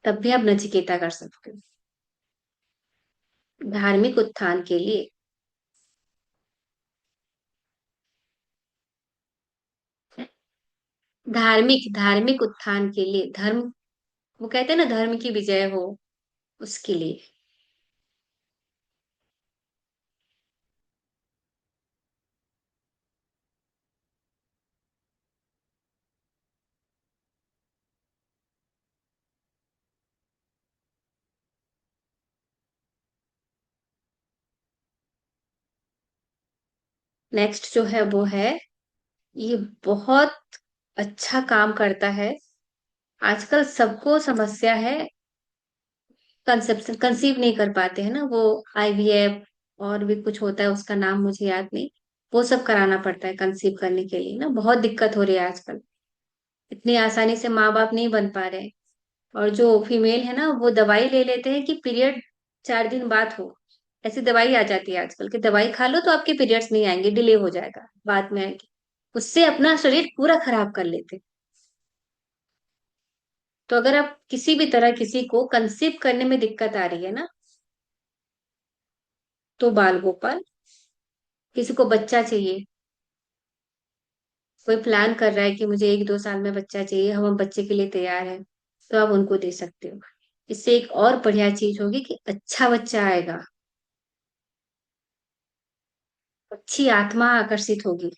तब भी आप नचिकेता कर सकते हो, धार्मिक उत्थान के लिए। धार्मिक धार्मिक उत्थान के लिए, धर्म, वो कहते हैं ना धर्म की विजय हो, उसके लिए। नेक्स्ट जो है वो है, ये बहुत अच्छा काम करता है। आजकल सबको समस्या है, कंसेप्शन कंसीव नहीं कर पाते हैं ना वो, आईवीएफ और भी कुछ होता है उसका नाम मुझे याद नहीं, वो सब कराना पड़ता है कंसीव करने के लिए ना, बहुत दिक्कत हो रही है आजकल, इतनी आसानी से माँ बाप नहीं बन पा रहे हैं। और जो फीमेल है ना वो दवाई ले लेते हैं कि पीरियड 4 दिन बाद हो, ऐसी दवाई आ जाती है आजकल कि दवाई खा लो तो आपके पीरियड्स नहीं आएंगे, डिले हो जाएगा, बाद में आएंगे, उससे अपना शरीर पूरा खराब कर लेते हैं। तो अगर आप किसी भी तरह किसी को कंसीव करने में दिक्कत आ रही है ना, तो बाल गोपाल, किसी को बच्चा चाहिए, कोई प्लान कर रहा है कि मुझे 1-2 साल में बच्चा चाहिए, हम बच्चे के लिए तैयार हैं, तो आप उनको दे सकते हो। इससे एक और बढ़िया चीज होगी कि अच्छा बच्चा आएगा, अच्छी आत्मा आकर्षित होगी,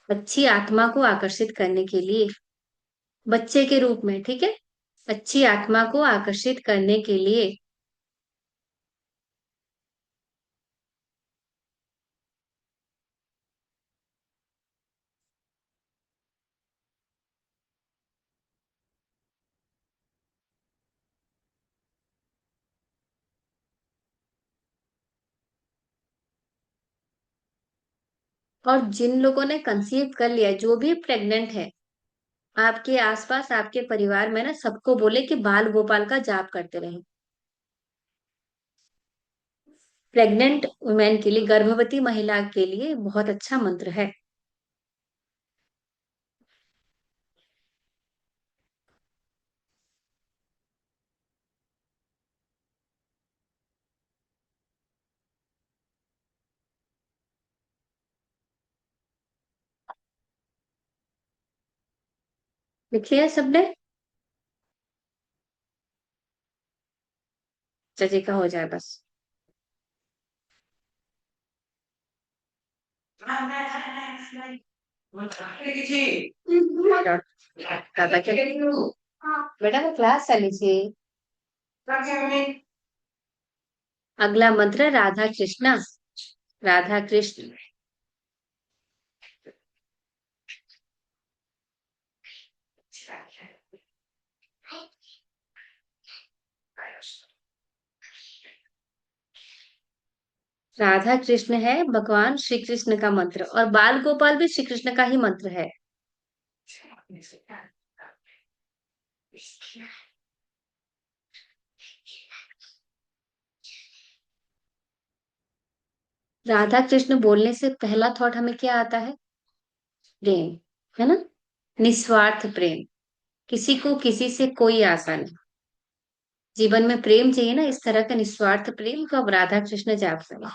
अच्छी आत्मा को आकर्षित करने के लिए, बच्चे के रूप में, ठीक है, अच्छी आत्मा को आकर्षित करने के लिए। और जिन लोगों ने कंसीव कर लिया है, जो भी प्रेग्नेंट है, आपके आसपास आपके परिवार में ना सबको बोले कि बाल गोपाल का जाप करते रहे। प्रेग्नेंट वुमेन के लिए, गर्भवती महिला के लिए बहुत अच्छा मंत्र है। लिख लिया सबने? चाची का हो जाए बस। दादा क्या बेटा वो क्लास चली थी। अगला मंत्र राधा कृष्णा, राधा कृष्ण। राधा कृष्ण है भगवान श्री कृष्ण का मंत्र, और बाल गोपाल भी श्री कृष्ण का ही मंत्र है। राधा कृष्ण बोलने से पहला थॉट हमें क्या आता है? प्रेम, है ना, निस्वार्थ प्रेम, किसी को किसी से कोई आशा नहीं, जीवन में प्रेम चाहिए ना, इस तरह का निस्वार्थ प्रेम, तो अब राधा कृष्ण जाप करें।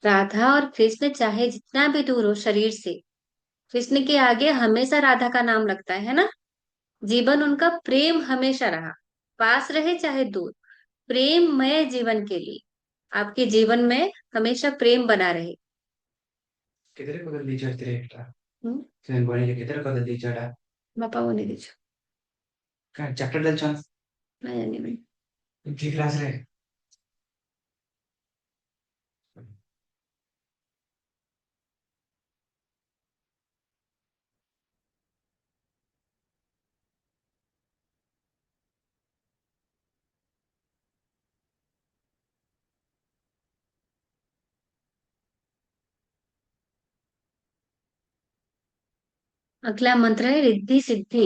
राधा और कृष्ण चाहे जितना भी दूर हो शरीर से, कृष्ण के आगे हमेशा राधा का नाम लगता है ना। जीवन उनका प्रेम हमेशा रहा, पास रहे चाहे दूर, प्रेममय जीवन के लिए। आपके जीवन में हमेशा प्रेम बना रहे। Ketika kau dijar direkta, हम्म। sen boleh ketika kau dijar dah, बापा वो नहीं दीजिए। kan chapter dah chance, मैं जानी मैं। di kelas re. अगला मंत्र है रिद्धि सिद्धि।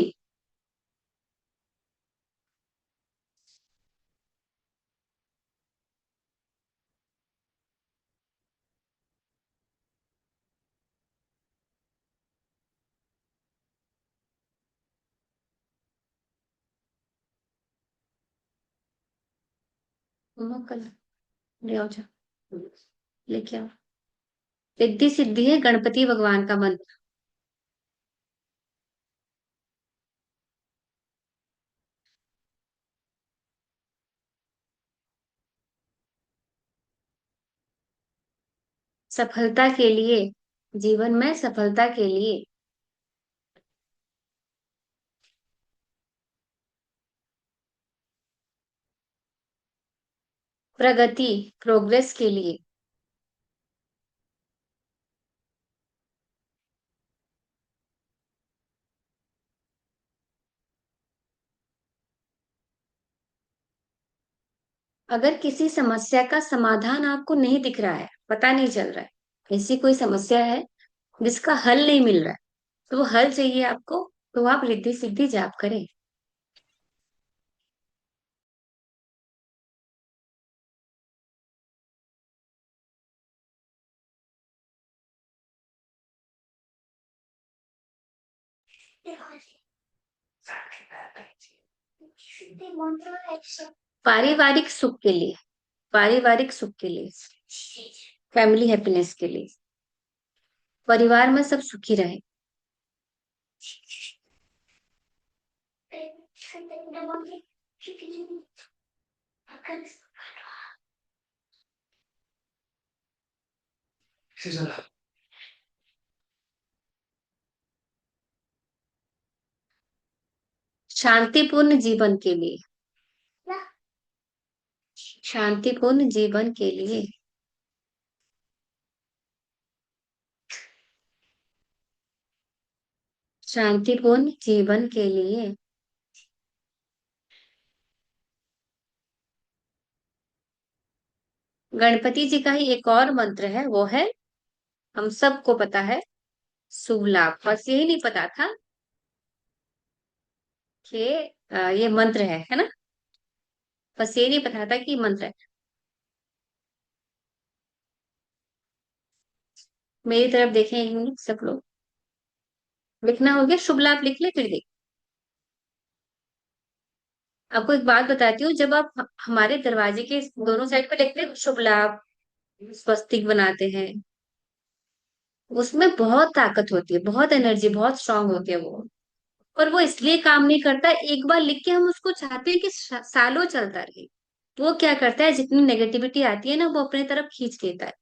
मम्मा कल ले आओ जा, लेके आओ। रिद्धि सिद्धि है गणपति भगवान का मंत्र। सफलता के लिए, जीवन में सफलता के लिए, प्रगति, प्रोग्रेस के लिए। अगर किसी समस्या का समाधान आपको नहीं दिख रहा है, पता नहीं चल रहा है, ऐसी कोई समस्या है जिसका हल नहीं मिल रहा है, तो वो हल चाहिए आपको, तो आप रिद्धि सिद्धि जाप करें। पारिवारिक सुख के लिए, पारिवारिक सुख के लिए, फैमिली हैप्पीनेस के लिए, परिवार में सब सुखी रहे। Sisa lah. शांतिपूर्ण जीवन के लिए, शांतिपूर्ण जीवन के लिए, शांतिपूर्ण जीवन के लिए। गणपति जी का ही एक और मंत्र है, वो है, हम सबको पता है, शुभ लाभ। बस यही नहीं पता था कि ये मंत्र है ना। बस ये नहीं पता था कि ये मंत्र है। मेरी तरफ देखें सब लोग। लिखना हो गया, शुभ लाभ लिख ले फिर देख। आपको एक बात बताती हूँ, जब आप हमारे दरवाजे के दोनों साइड पे लिखते हैं शुभ लाभ, स्वस्तिक बनाते हैं, उसमें बहुत ताकत होती है, बहुत एनर्जी, बहुत स्ट्रांग होती है वो। पर वो इसलिए काम नहीं करता, एक बार लिख के हम उसको चाहते हैं कि सालों चलता रहे। वो क्या करता है, जितनी नेगेटिविटी आती है ना, वो अपने तरफ खींच लेता है।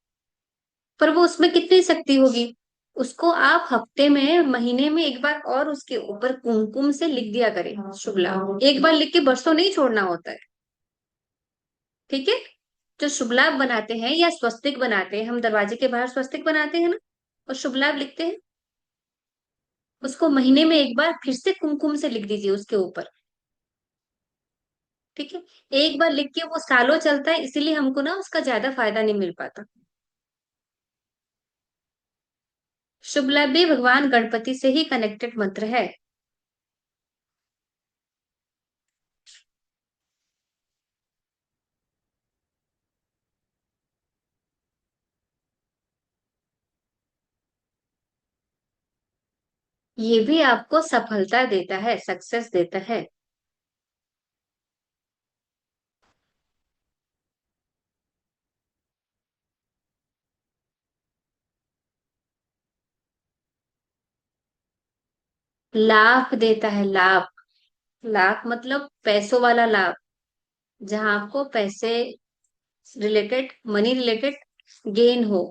पर वो उसमें कितनी शक्ति होगी, उसको आप हफ्ते में, महीने में एक बार और उसके ऊपर कुमकुम से लिख दिया करें शुभ लाभ। एक बार लिख के बरसों नहीं छोड़ना होता है, ठीक है। जो शुभ लाभ बनाते हैं या स्वस्तिक बनाते हैं, हम दरवाजे के बाहर स्वस्तिक बनाते हैं ना, और शुभ लाभ लिखते हैं, उसको महीने में एक बार फिर से कुमकुम से लिख दीजिए उसके ऊपर, ठीक है। एक बार लिख के वो सालों चलता है, इसीलिए हमको ना उसका ज्यादा फायदा नहीं मिल पाता। शुभ लाभ भी भगवान गणपति से ही कनेक्टेड मंत्र है। ये भी आपको सफलता देता है, सक्सेस देता है। लाभ देता है, लाभ। लाभ मतलब पैसों वाला लाभ, जहां आपको पैसे रिलेटेड, मनी रिलेटेड गेन हो।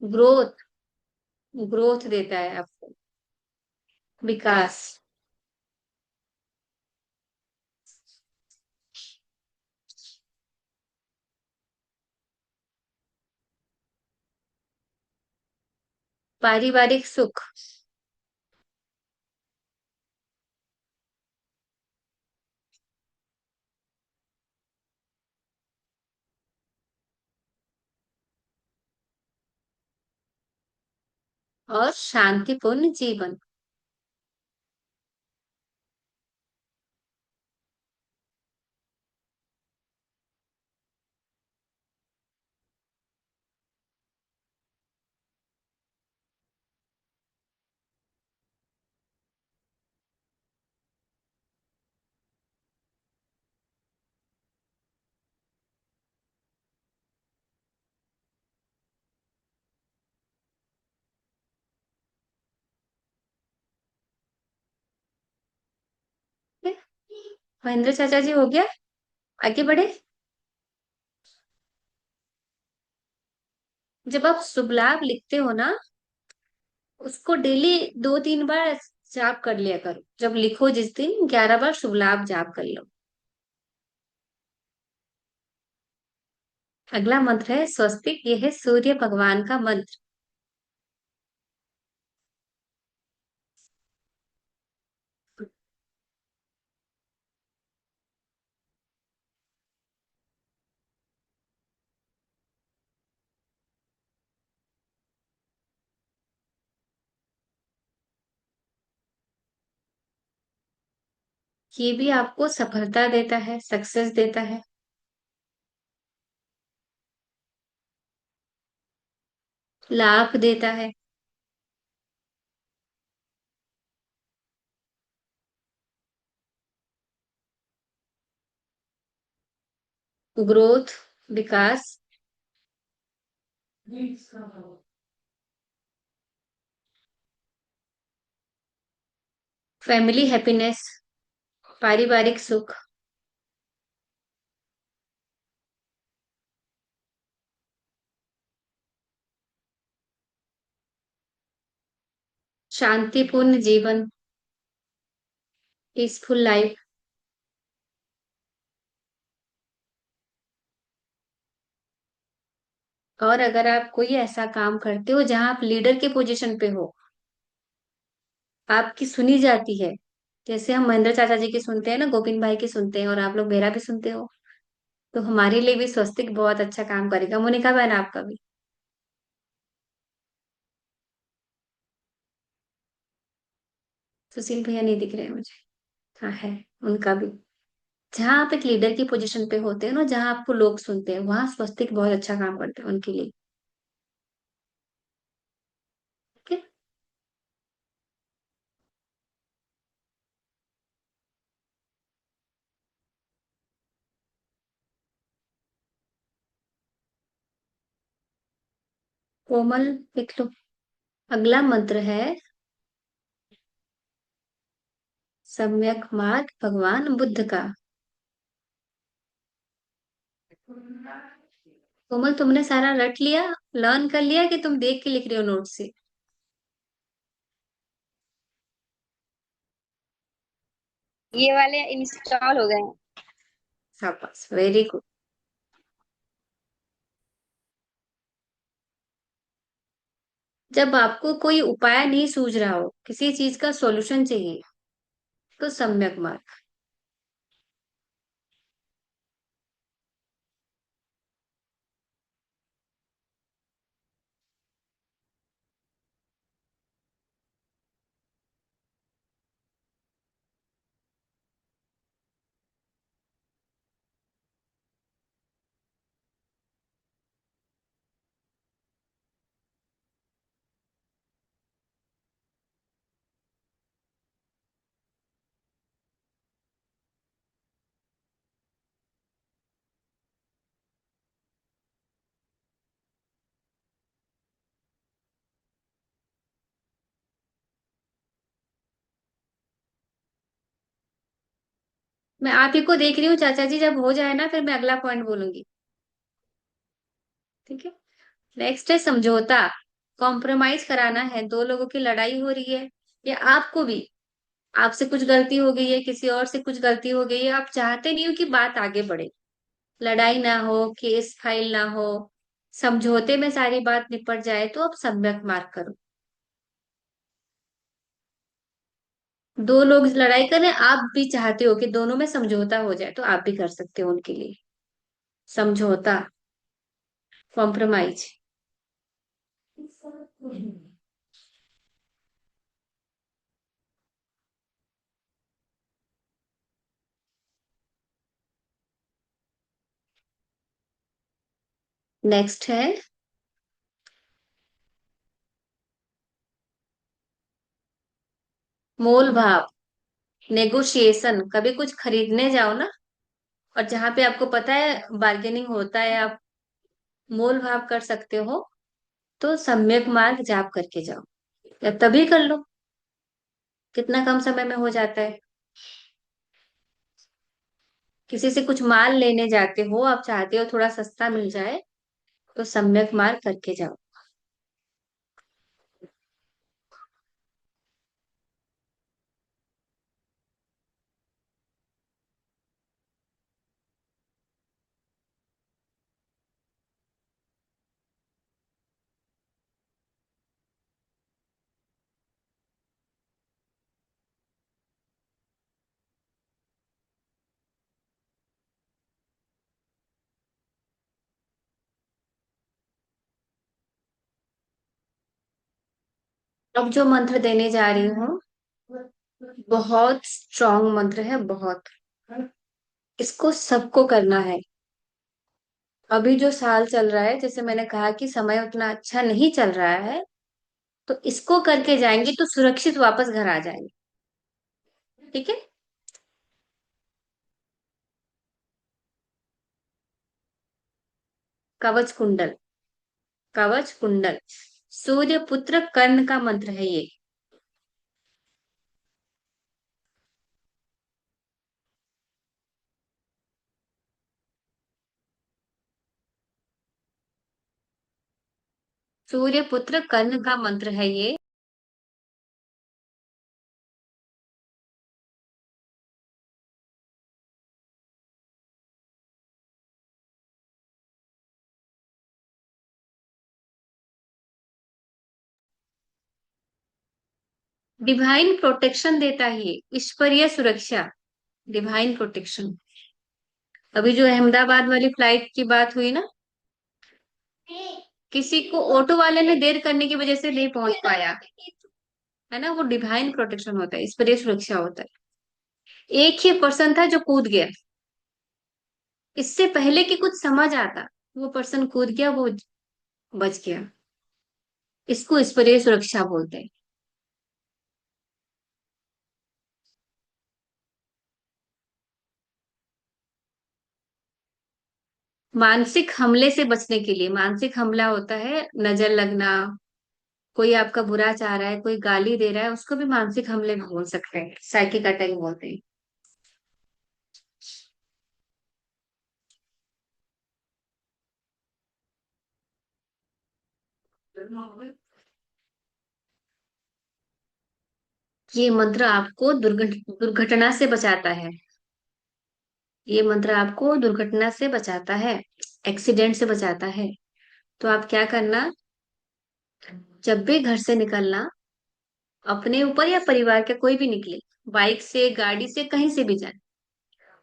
ग्रोथ, ग्रोथ देता है आपको, विकास। पारिवारिक सुख, और शांतिपूर्ण जीवन। महेंद्र चाचा जी, हो गया? आगे बढ़े। जब आप शुभ लाभ लिखते हो ना, उसको डेली 2-3 बार जाप कर लिया करो। जब लिखो जिस दिन, 11 बार शुभ लाभ जाप कर लो। अगला मंत्र है स्वस्तिक, ये है सूर्य भगवान का मंत्र। ये भी आपको सफलता देता है, सक्सेस देता है, लाभ देता है, ग्रोथ, विकास, फैमिली हैप्पीनेस, पारिवारिक सुख, शांतिपूर्ण जीवन, पीसफुल लाइफ। और अगर आप कोई ऐसा काम करते हो जहां आप लीडर के पोजीशन पे हो, आपकी सुनी जाती है। जैसे हम महेंद्र चाचा जी की सुनते हैं ना, गोविंद भाई की सुनते हैं, और आप लोग मेरा भी सुनते हो, तो हमारे लिए भी स्वस्तिक बहुत अच्छा काम करेगा। मोनिका बहन, आपका भी। सुशील भैया नहीं दिख रहे हैं मुझे। हाँ है, उनका भी। जहां आप एक लीडर की पोजीशन पे होते हैं ना, जहां आपको लोग सुनते हैं, वहां स्वस्तिक बहुत अच्छा काम करते हैं उनके लिए। ठीक है। कोमल, लिख लो। अगला मंत्र है सम्यक मार्ग भगवान बुद्ध का। कोमल, तुमने सारा रट लिया, लर्न कर लिया, कि तुम देख के लिख रहे हो नोट से? ये वाले इंस्टॉल हो गए हैं। शाबाश, वेरी गुड। जब आपको कोई उपाय नहीं सूझ रहा हो, किसी चीज का सॉल्यूशन चाहिए, तो सम्यक मार्ग। मैं आप ही को देख रही हूँ चाचा जी, जब हो जाए ना फिर मैं अगला पॉइंट बोलूंगी। ठीक है। नेक्स्ट है समझौता। कॉम्प्रोमाइज कराना है, दो लोगों की लड़ाई हो रही है या आपको भी, आपसे कुछ गलती हो गई है, किसी और से कुछ गलती हो गई है, आप चाहते नहीं हो कि बात आगे बढ़े, लड़ाई ना हो, केस फाइल ना हो, समझौते में सारी बात निपट जाए, तो आप सम्यक मार्ग करो। दो लोग लड़ाई कर रहे हैं, आप भी चाहते हो कि दोनों में समझौता हो जाए, तो आप भी कर सकते हो उनके लिए समझौता, कॉम्प्रोमाइज। नेक्स्ट है मोल भाव, नेगोशिएशन। कभी कुछ खरीदने जाओ ना, और जहां पे आपको पता है बार्गेनिंग होता है, आप मोल भाव कर सकते हो, तो सम्यक मार्ग जाप करके जाओ, या तभी कर लो, कितना कम समय में हो जाता है। किसी से कुछ माल लेने जाते हो, आप चाहते हो थोड़ा सस्ता मिल जाए, तो सम्यक मार्ग करके जाओ। अब जो मंत्र देने जा रही हूँ, बहुत स्ट्रॉन्ग मंत्र है, बहुत। इसको सबको करना है। अभी जो साल चल रहा है, जैसे मैंने कहा कि समय उतना अच्छा नहीं चल रहा है, तो इसको करके जाएंगे तो सुरक्षित वापस घर आ जाएंगे। ठीक है। कवच कुंडल, कवच कुंडल, सूर्य पुत्र कर्ण का मंत्र है ये। सूर्य पुत्र कर्ण का मंत्र है ये। डिवाइन प्रोटेक्शन देता है ये, ईश्वरीय सुरक्षा, डिवाइन प्रोटेक्शन। अभी जो अहमदाबाद वाली फ्लाइट की बात हुई ना, किसी को ऑटो वाले ने देर करने की वजह से नहीं पहुंच पाया, है ना, वो डिवाइन प्रोटेक्शन होता है, ईश्वरीय सुरक्षा होता है। एक ही पर्सन था जो कूद गया, इससे पहले कि कुछ समझ आता, वो पर्सन कूद गया, वो बच गया। इसको ईश्वरीय सुरक्षा बोलते हैं। मानसिक हमले से बचने के लिए, मानसिक हमला होता है नजर लगना, कोई आपका बुरा चाह रहा है, कोई गाली दे रहा है, उसको भी मानसिक हमले में बोल सकते हैं, साइकिक अटैक बोलते हैं। ये मंत्र आपको दुर्घटना से बचाता है। ये मंत्र आपको दुर्घटना से बचाता है, एक्सीडेंट से बचाता है। तो आप क्या करना, जब भी घर से निकलना, अपने ऊपर या परिवार के कोई भी निकले, बाइक से, गाड़ी से, कहीं से भी जाए,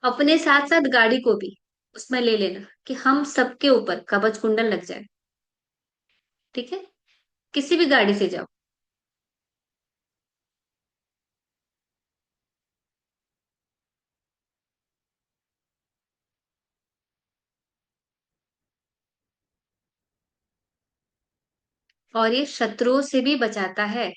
अपने साथ साथ गाड़ी को भी उसमें ले लेना, कि हम सबके ऊपर कवच कुंडल लग जाए। ठीक है। किसी भी गाड़ी से जाओ। और ये शत्रुओं से भी बचाता है।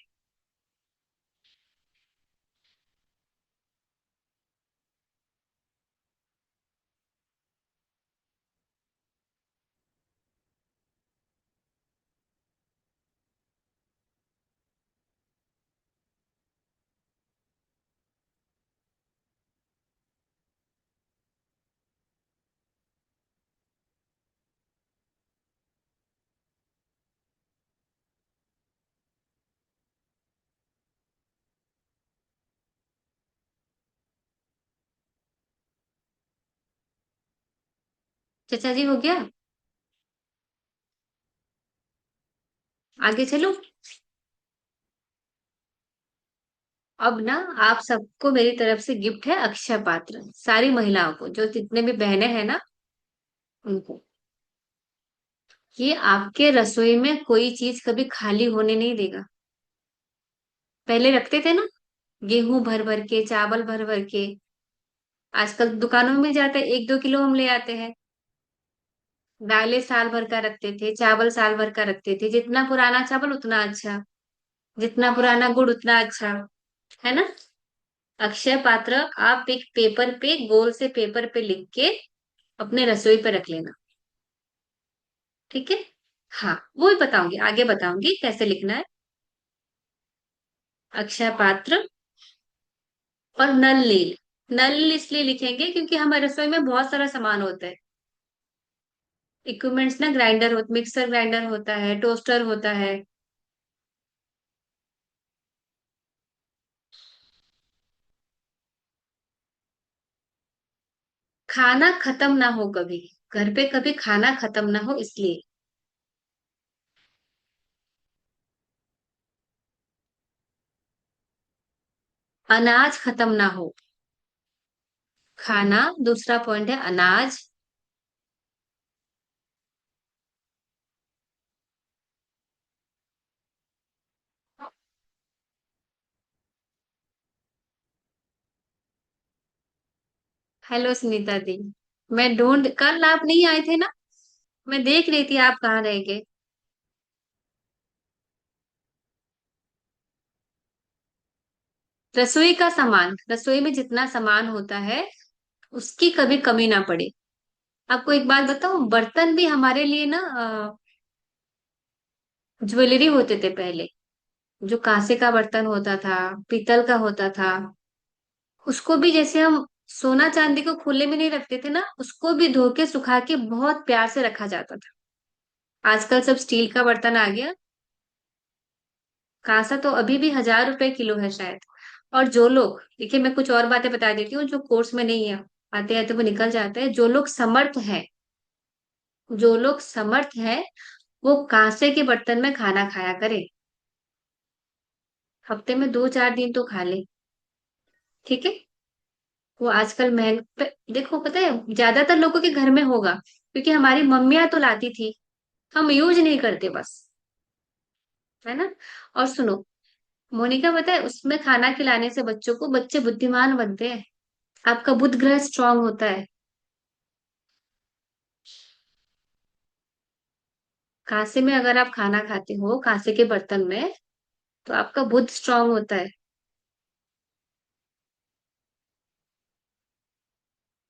चाचा जी हो गया? आगे चलो। अब ना आप सबको मेरी तरफ से गिफ्ट है अक्षय पात्र, सारी महिलाओं को, जो जितने भी बहनें हैं ना उनको। ये आपके रसोई में कोई चीज कभी खाली होने नहीं देगा। पहले रखते थे ना, गेहूं भर भर के, चावल भर भर के। आजकल दुकानों में मिल जाता है, 1-2 किलो हम ले आते हैं। दालें साल भर का रखते थे, चावल साल भर का रखते थे। जितना पुराना चावल उतना अच्छा, जितना पुराना गुड़ उतना अच्छा, है ना। अक्षय पात्र आप एक पेपर पे, गोल से पेपर पे लिख के अपने रसोई पे रख लेना। ठीक है। हाँ, वो ही बताऊंगी, आगे बताऊंगी कैसे लिखना है। अक्षय पात्र और नल नील। नल इसलिए लिखेंगे क्योंकि हमारे रसोई में बहुत सारा सामान होता है। इक्विपमेंट्स ना, ग्राइंडर हो, मिक्सर ग्राइंडर होता है, टोस्टर होता है। खाना खत्म ना हो कभी, घर पे कभी खाना खत्म ना हो इसलिए। अनाज खत्म ना हो। खाना, दूसरा पॉइंट है अनाज। हेलो सुनीता दी, मैं ढूंढ, कल आप नहीं आए थे ना, मैं देख रही थी आप कहाँ रह गए। रसोई का सामान, रसोई में जितना सामान होता है उसकी कभी कमी ना पड़े। आपको एक बात बताऊं, बर्तन भी हमारे लिए ना ज्वेलरी होते थे पहले। जो कांसे का बर्तन होता था, पीतल का होता था, उसको भी जैसे हम सोना चांदी को खुले में नहीं रखते थे ना, उसको भी धो के सुखा के बहुत प्यार से रखा जाता था। आजकल सब स्टील का बर्तन आ गया। कांसा तो अभी भी 1,000 रुपए किलो है शायद। और जो लोग, देखिए मैं कुछ और बातें बता देती हूँ जो कोर्स में नहीं है, आते आते वो निकल जाते हैं। जो लोग समर्थ है, जो लोग समर्थ है, वो कांसे के बर्तन में खाना खाया करे। हफ्ते में 2-4 दिन तो खा ले। ठीक है। वो आजकल देखो पता है, ज्यादातर लोगों के घर में होगा क्योंकि हमारी मम्मियां तो लाती थी, हम यूज नहीं करते बस, है ना। और सुनो, मोनिका, पता है उसमें खाना खिलाने से बच्चों को, बच्चे बुद्धिमान बनते हैं। आपका बुद्ध ग्रह स्ट्रांग होता है। कांसे में अगर आप खाना खाते हो, कांसे के बर्तन में, तो आपका बुद्ध स्ट्रांग होता है।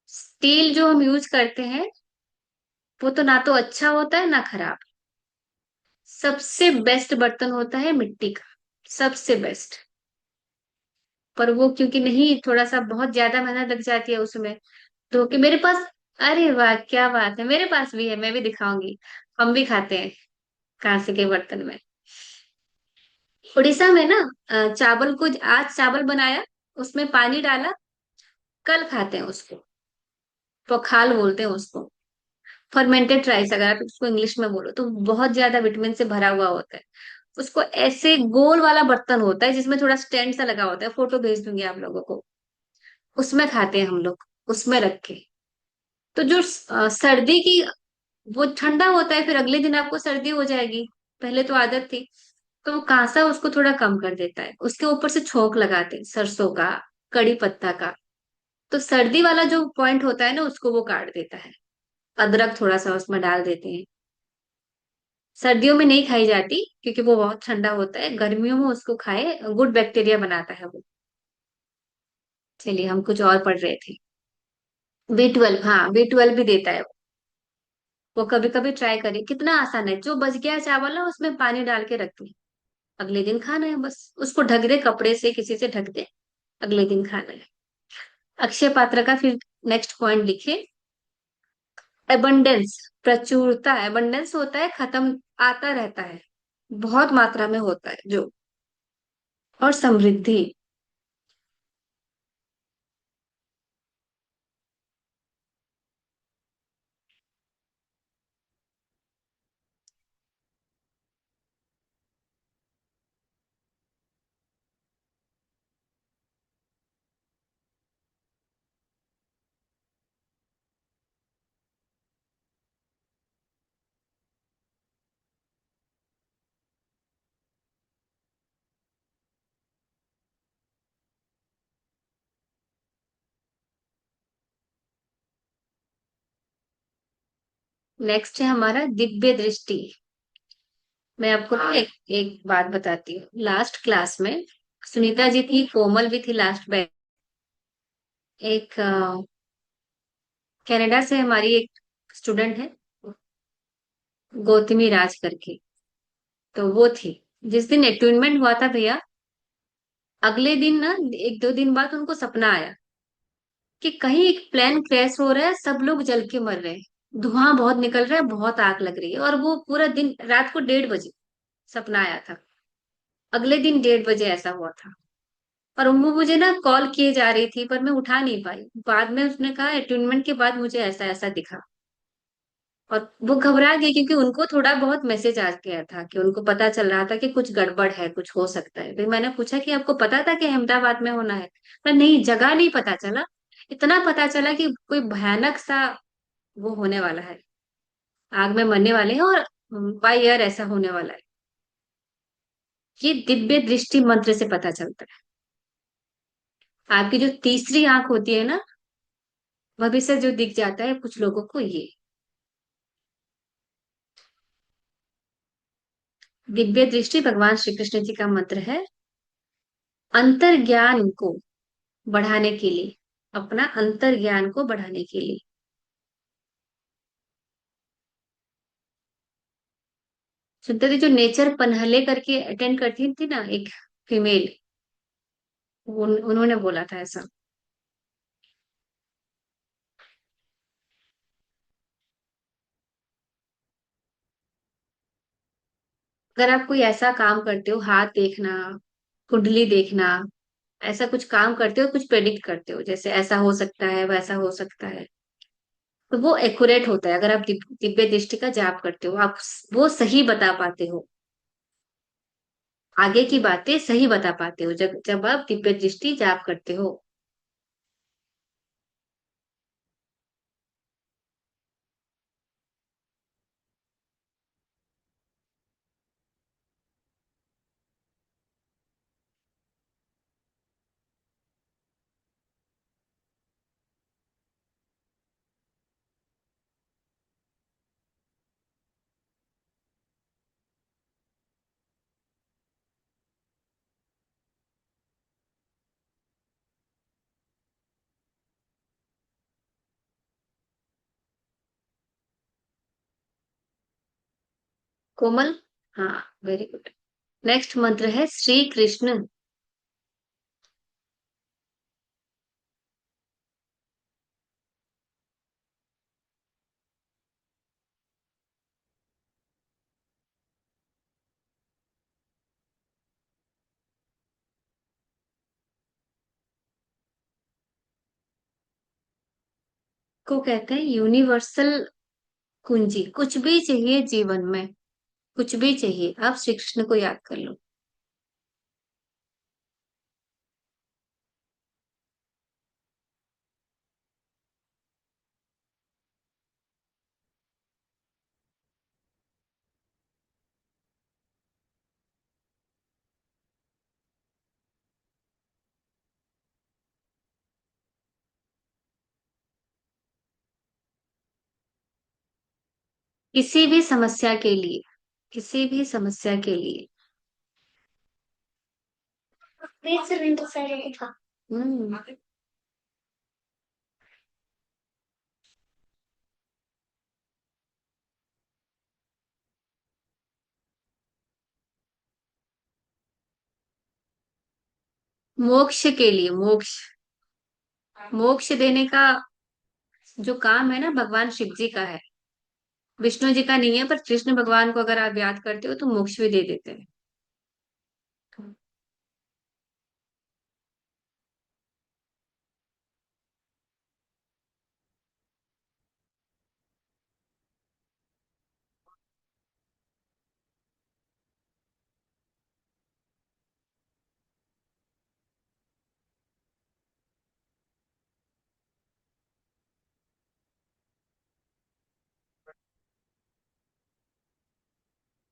स्टील जो हम यूज करते हैं वो तो ना तो अच्छा होता है ना खराब। सबसे बेस्ट बर्तन होता है मिट्टी का, सबसे बेस्ट। पर वो क्योंकि नहीं, थोड़ा सा बहुत ज्यादा मेहनत लग जाती है उसमें, तो कि मेरे पास, अरे वाह क्या बात है, मेरे पास भी है, मैं भी दिखाऊंगी। हम भी खाते हैं कांसे के बर्तन में। उड़ीसा में ना चावल को, आज चावल बनाया, उसमें पानी डाला, कल खाते हैं उसको। पखाल बोलते हैं उसको, फर्मेंटेड राइस अगर आप उसको इंग्लिश में बोलो तो। बहुत ज्यादा विटामिन से भरा हुआ होता है। उसको ऐसे गोल वाला बर्तन होता है जिसमें थोड़ा स्टैंड सा लगा होता है, फोटो भेज दूंगी आप लोगों को। उसमें खाते हैं हम लोग, उसमें रख के। तो जो सर्दी की, वो ठंडा होता है, फिर अगले दिन आपको सर्दी हो जाएगी, पहले तो आदत थी। तो वो कांसा उसको थोड़ा कम कर देता है। उसके ऊपर से छोंक लगाते हैं सरसों का, कड़ी पत्ता का। तो सर्दी वाला जो पॉइंट होता है ना, उसको वो काट देता है। अदरक थोड़ा सा उसमें डाल देते हैं। सर्दियों में नहीं खाई जाती क्योंकि वो बहुत ठंडा होता है, गर्मियों में उसको खाए, गुड बैक्टीरिया बनाता है वो। चलिए, हम कुछ और पढ़ रहे थे। B12, हाँ B12 भी देता है वो। कभी कभी ट्राई करिए, कितना आसान है। जो बच गया चावल है उसमें पानी डाल के रख दे, अगले दिन खाना है बस। उसको ढक दे, कपड़े से किसी से ढक दे, अगले दिन खाना है। अक्षय पात्र का फिर नेक्स्ट पॉइंट लिखिए। एबंडेंस, प्रचुरता। एबंडेंस होता है खत्म, आता रहता है, बहुत मात्रा में होता है जो। और समृद्धि। नेक्स्ट है हमारा दिव्य दृष्टि। मैं आपको ना एक बात बताती हूँ। लास्ट क्लास में सुनीता जी थी, कोमल भी थी लास्ट बैच। एक कनाडा से हमारी एक स्टूडेंट है, गौतमी राज करके, तो वो थी। जिस दिन अटूनमेंट हुआ था भैया, अगले दिन ना, एक दो दिन बाद उनको सपना आया कि कहीं एक प्लेन क्रैश हो रहा है, सब लोग जल के मर रहे हैं, धुआं बहुत निकल रहा है, बहुत आग लग रही है। और वो पूरा दिन, रात को 1:30 बजे सपना आया था। अगले दिन 1:30 बजे ऐसा हुआ था। और वो मुझे ना कॉल किए जा रही थी, पर मैं उठा नहीं पाई। बाद में उसने कहा अटूनमेंट के बाद मुझे ऐसा ऐसा दिखा। और वो घबरा गई, क्योंकि उनको थोड़ा बहुत मैसेज आ गया था, कि उनको पता चल रहा था कि कुछ गड़बड़ है, कुछ हो सकता है। फिर मैंने पूछा कि आपको पता था कि अहमदाबाद में होना है? पर नहीं, जगह नहीं पता चला। इतना पता चला कि कोई भयानक सा वो होने वाला है, आग में मरने वाले हैं, और बाय ईयर ऐसा होने वाला है। ये दिव्य दृष्टि मंत्र से पता चलता है। आपकी जो तीसरी आंख होती है ना, भविष्य जो दिख जाता है कुछ लोगों को, ये दिव्य दृष्टि भगवान श्री कृष्ण जी का मंत्र है। अंतर ज्ञान को बढ़ाने के लिए, अपना अंतर ज्ञान को बढ़ाने के लिए। सुनते थे जो नेचर पनहले करके अटेंड करती थी ना, एक फीमेल, उन्होंने बोला था ऐसा। अगर आप कोई ऐसा काम करते हो, हाथ देखना, कुंडली देखना, ऐसा कुछ काम करते हो, कुछ प्रेडिक्ट करते हो, जैसे ऐसा हो सकता है, वैसा हो सकता है, तो वो एक्यूरेट होता है। अगर आप दिव्य दृष्टि का जाप करते हो, आप वो सही बता पाते हो, आगे की बातें सही बता पाते हो, जब जब आप दिव्य दृष्टि जाप करते हो। कोमल, हाँ, वेरी गुड। नेक्स्ट मंत्र है श्री कृष्ण। को कहते हैं यूनिवर्सल कुंजी। कुछ भी चाहिए जीवन में, कुछ भी चाहिए, आप श्री कृष्ण को याद कर लो। किसी भी समस्या के लिए, किसी भी समस्या के लिए। हम्म। मोक्ष के लिए, मोक्ष, मोक्ष देने का जो काम है ना, भगवान शिव जी का है, विष्णु जी का नहीं है। पर कृष्ण भगवान को अगर आप याद करते हो तो मोक्ष भी दे देते हैं।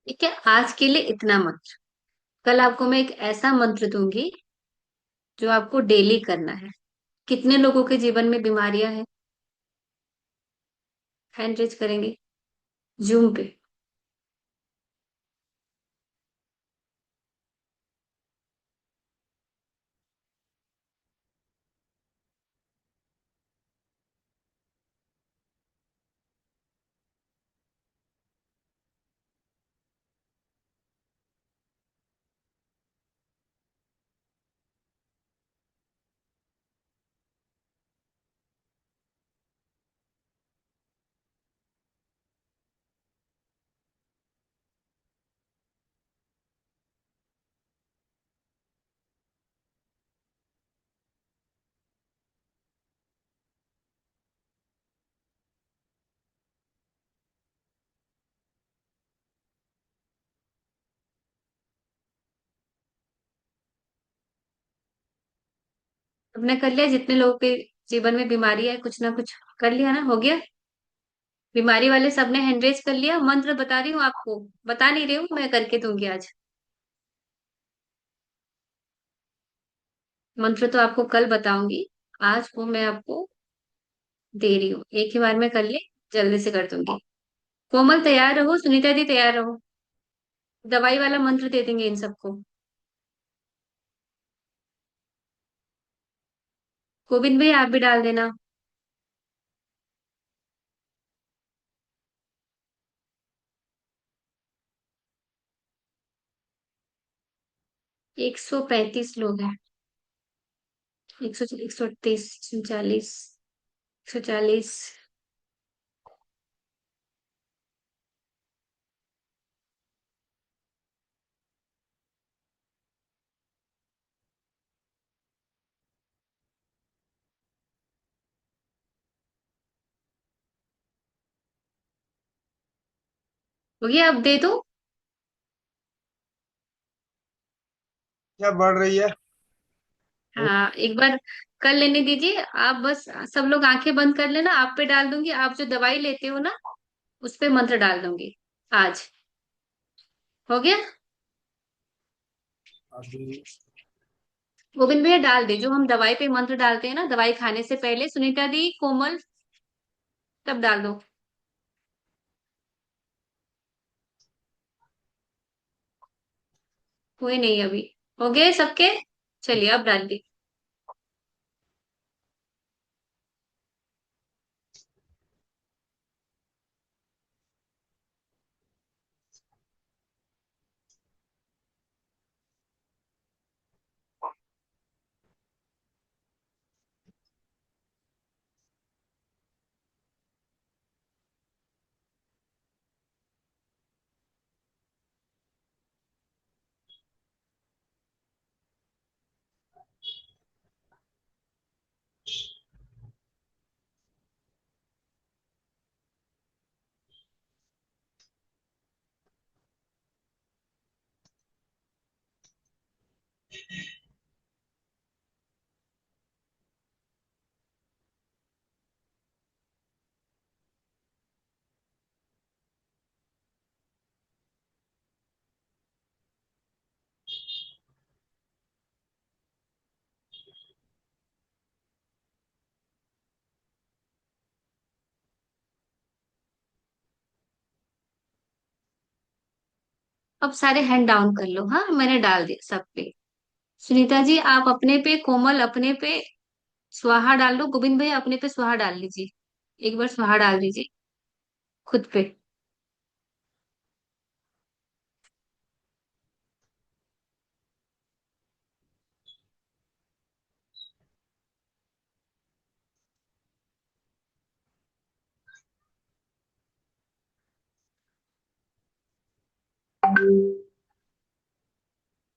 ठीक है, आज के लिए इतना मंत्र। कल आपको मैं एक ऐसा मंत्र दूंगी जो आपको डेली करना है। कितने लोगों के जीवन में बीमारियां हैं? हैंड रेज करेंगे। जूम पे। तुमने कर लिया? जितने लोगों के जीवन में बीमारी है, कुछ ना कुछ कर लिया ना, हो गया? बीमारी वाले सबने हैंड रेज कर लिया। मंत्र बता रही हूँ आपको, बता नहीं रही हूँ, मैं करके दूंगी आज। मंत्र तो आपको कल बताऊंगी, आज वो मैं आपको दे रही हूँ, एक ही बार में कर ले, जल्दी से कर दूंगी। कोमल तैयार रहो, सुनीता दी तैयार रहो, दवाई वाला मंत्र दे देंगे इन सबको। गोविंद भाई आप भी डाल देना। 135 लोग हैं। 138, 140, 140। हो गया? अब दे दो। क्या बढ़ रही है? हाँ, एक बार कर लेने दीजिए आप बस। सब लोग आंखें बंद कर लेना, आप पे डाल दूंगी। आप जो दवाई लेते हो ना, उस पे मंत्र डाल दूंगी आज। हो गया? अभी गोविंद भैया डाल दे, जो हम दवाई पे मंत्र डालते हैं ना, दवाई खाने से पहले। सुनीता दी, कोमल, तब डाल दो। कोई नहीं अभी। हो गए सबके? चलिए अब डाल दी। अब सारे हैंड डाउन कर लो। हाँ, मैंने डाल दिया सब पे। सुनीता जी आप अपने पे, कोमल अपने पे स्वाहा डाल लो। गोविंद भैया अपने पे स्वाहा डाल लीजिए, एक बार स्वाहा डाल दीजिए खुद पे।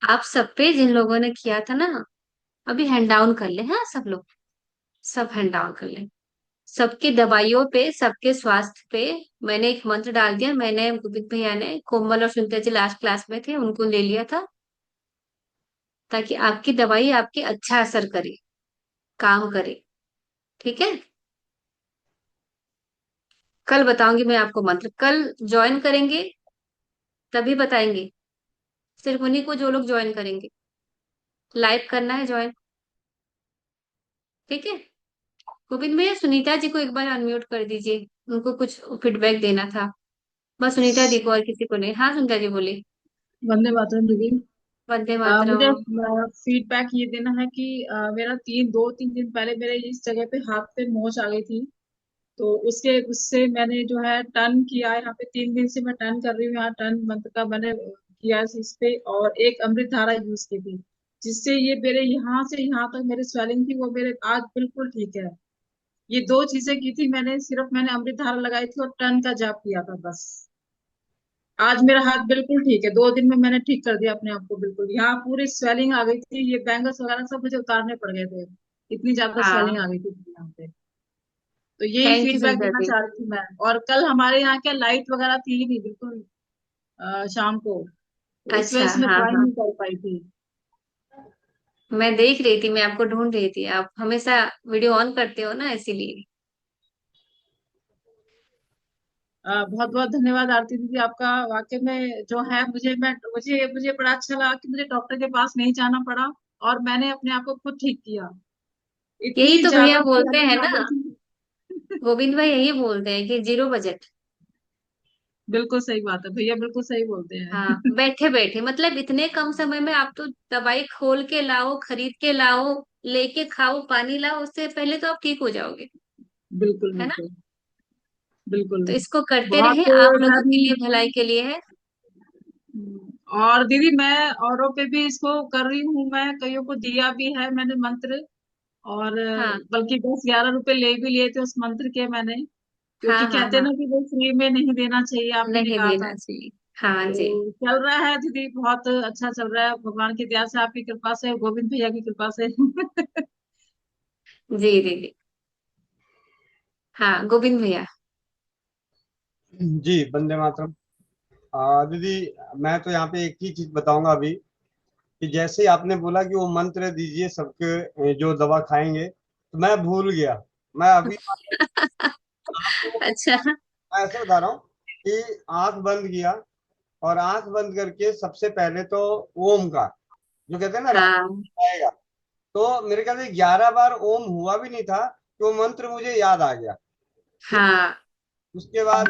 आप सब पे, जिन लोगों ने किया था ना, अभी हैंड डाउन कर ले। हाँ सब लोग, सब हैंड डाउन कर ले। सबके दवाइयों पे, सबके स्वास्थ्य पे मैंने एक मंत्र डाल दिया। मैंने, गोविंद भैया ने, कोमल और सुनीता जी लास्ट क्लास में थे, उनको ले लिया था, ताकि आपकी दवाई आपके अच्छा असर करे, काम करे। ठीक है? कल बताऊंगी मैं आपको मंत्र, कल ज्वाइन करेंगे तभी बताएंगे, सिर्फ उन्हीं को जो लोग ज्वाइन करेंगे। लाइव करना है ज्वाइन। ठीक है? गोविंद भैया सुनीता जी को एक बार अनम्यूट कर दीजिए, उनको कुछ फीडबैक देना था। बस सुनीता दी को, और किसी को नहीं। हाँ सुनीता जी बोली। वंदे मातरम दीदी। वंदे मुझे मातरम। फीडबैक ये देना है कि मेरा 2-3 दिन पहले मेरे इस जगह पे हाथ पे मोच आ गई थी। तो उससे मैंने जो है टर्न किया है। यहाँ पे 3 दिन से मैं टर्न कर रही हूँ। यहाँ टर्न मंत्र का मैंने किया है इस पे, और एक अमृत धारा यूज की थी, जिससे ये मेरे यहाँ से यहाँ तक मेरी स्वेलिंग थी वो मेरे आज बिल्कुल ठीक है। ये 2 चीजें की थी मैंने, सिर्फ मैंने अमृत धारा लगाई थी और टर्न का जाप किया था बस। आज मेरा हाथ बिल्कुल ठीक है। 2 दिन में मैंने ठीक कर दिया अपने आप को बिल्कुल। यहाँ पूरी स्वेलिंग आ गई थी, ये बैंगल्स वगैरह सब मुझे उतारने पड़ गए थे, इतनी ज्यादा हाँ, स्वेलिंग आ गई थी यहाँ पे। तो यही थैंक यू फीडबैक सुनीता देना दी। चाह रही थी मैं। और कल हमारे यहाँ क्या लाइट वगैरह थी ही नहीं बिल्कुल, शाम को, तो इस वजह अच्छा, से मैं हाँ ज्वाइन हाँ, नहीं कर पाई थी। मैं देख रही थी, मैं आपको ढूंढ रही थी, आप हमेशा वीडियो ऑन करते हो ना, इसीलिए। बहुत बहुत धन्यवाद आरती दीदी आपका। वाकई में जो है, मुझे बड़ा अच्छा लगा कि मुझे डॉक्टर के पास नहीं जाना पड़ा, और मैंने अपने आप को खुद ठीक किया। यही इतनी तो भैया ज्यादा बोलते हैं स्वेलिंग आ ना, गई थी। गोविंद भाई यही बोलते हैं कि जीरो बजट। बिल्कुल सही बात है भैया, बिल्कुल सही बोलते हाँ, हैं। बैठे बैठे मतलब इतने कम समय में आप तो दवाई खोल के लाओ, खरीद के लाओ, लेके खाओ, पानी लाओ, उससे पहले तो आप ठीक हो जाओगे। बिल्कुल है ना? बिल्कुल बिल्कुल। तो इसको करते रहे, बहुत आप मैं लोगों भी, के लिए, भलाई के लिए है। और दीदी मैं औरों पे भी इसको कर रही हूँ। मैं कईयों को दिया भी है मैंने मंत्र, और हाँ बल्कि 10-11 रुपए ले भी लिए थे उस मंत्र के मैंने, हाँ क्योंकि हाँ कहते हैं हाँ, ना कि वो फ्री में नहीं देना चाहिए, आपने भी नहीं कहा था। देना चाहिए। हाँ जी। तो चल रहा है दीदी, बहुत अच्छा चल रहा है, भगवान की दया से, आपकी कृपा से, गोविंद भैया की कृपा से। जी दीदी। हाँ गोविंद भैया। जी वंदे मातरम। दीदी, मैं तो यहाँ पे एक ही चीज बताऊंगा अभी, कि जैसे ही आपने बोला कि वो मंत्र दीजिए सबके जो दवा खाएंगे, तो मैं भूल गया। मैं अभी आपको अच्छा। मैं ऐसे बता रहा हूँ कि आंख बंद किया, और आंख बंद करके सबसे पहले तो ओम का, जो कहते हैं ना, हाँ आएगा, तो मेरे ख्याल से 11 बार ओम हुआ भी नहीं था कि वो मंत्र मुझे याद आ गया। ठीक। हाँ। उसके बाद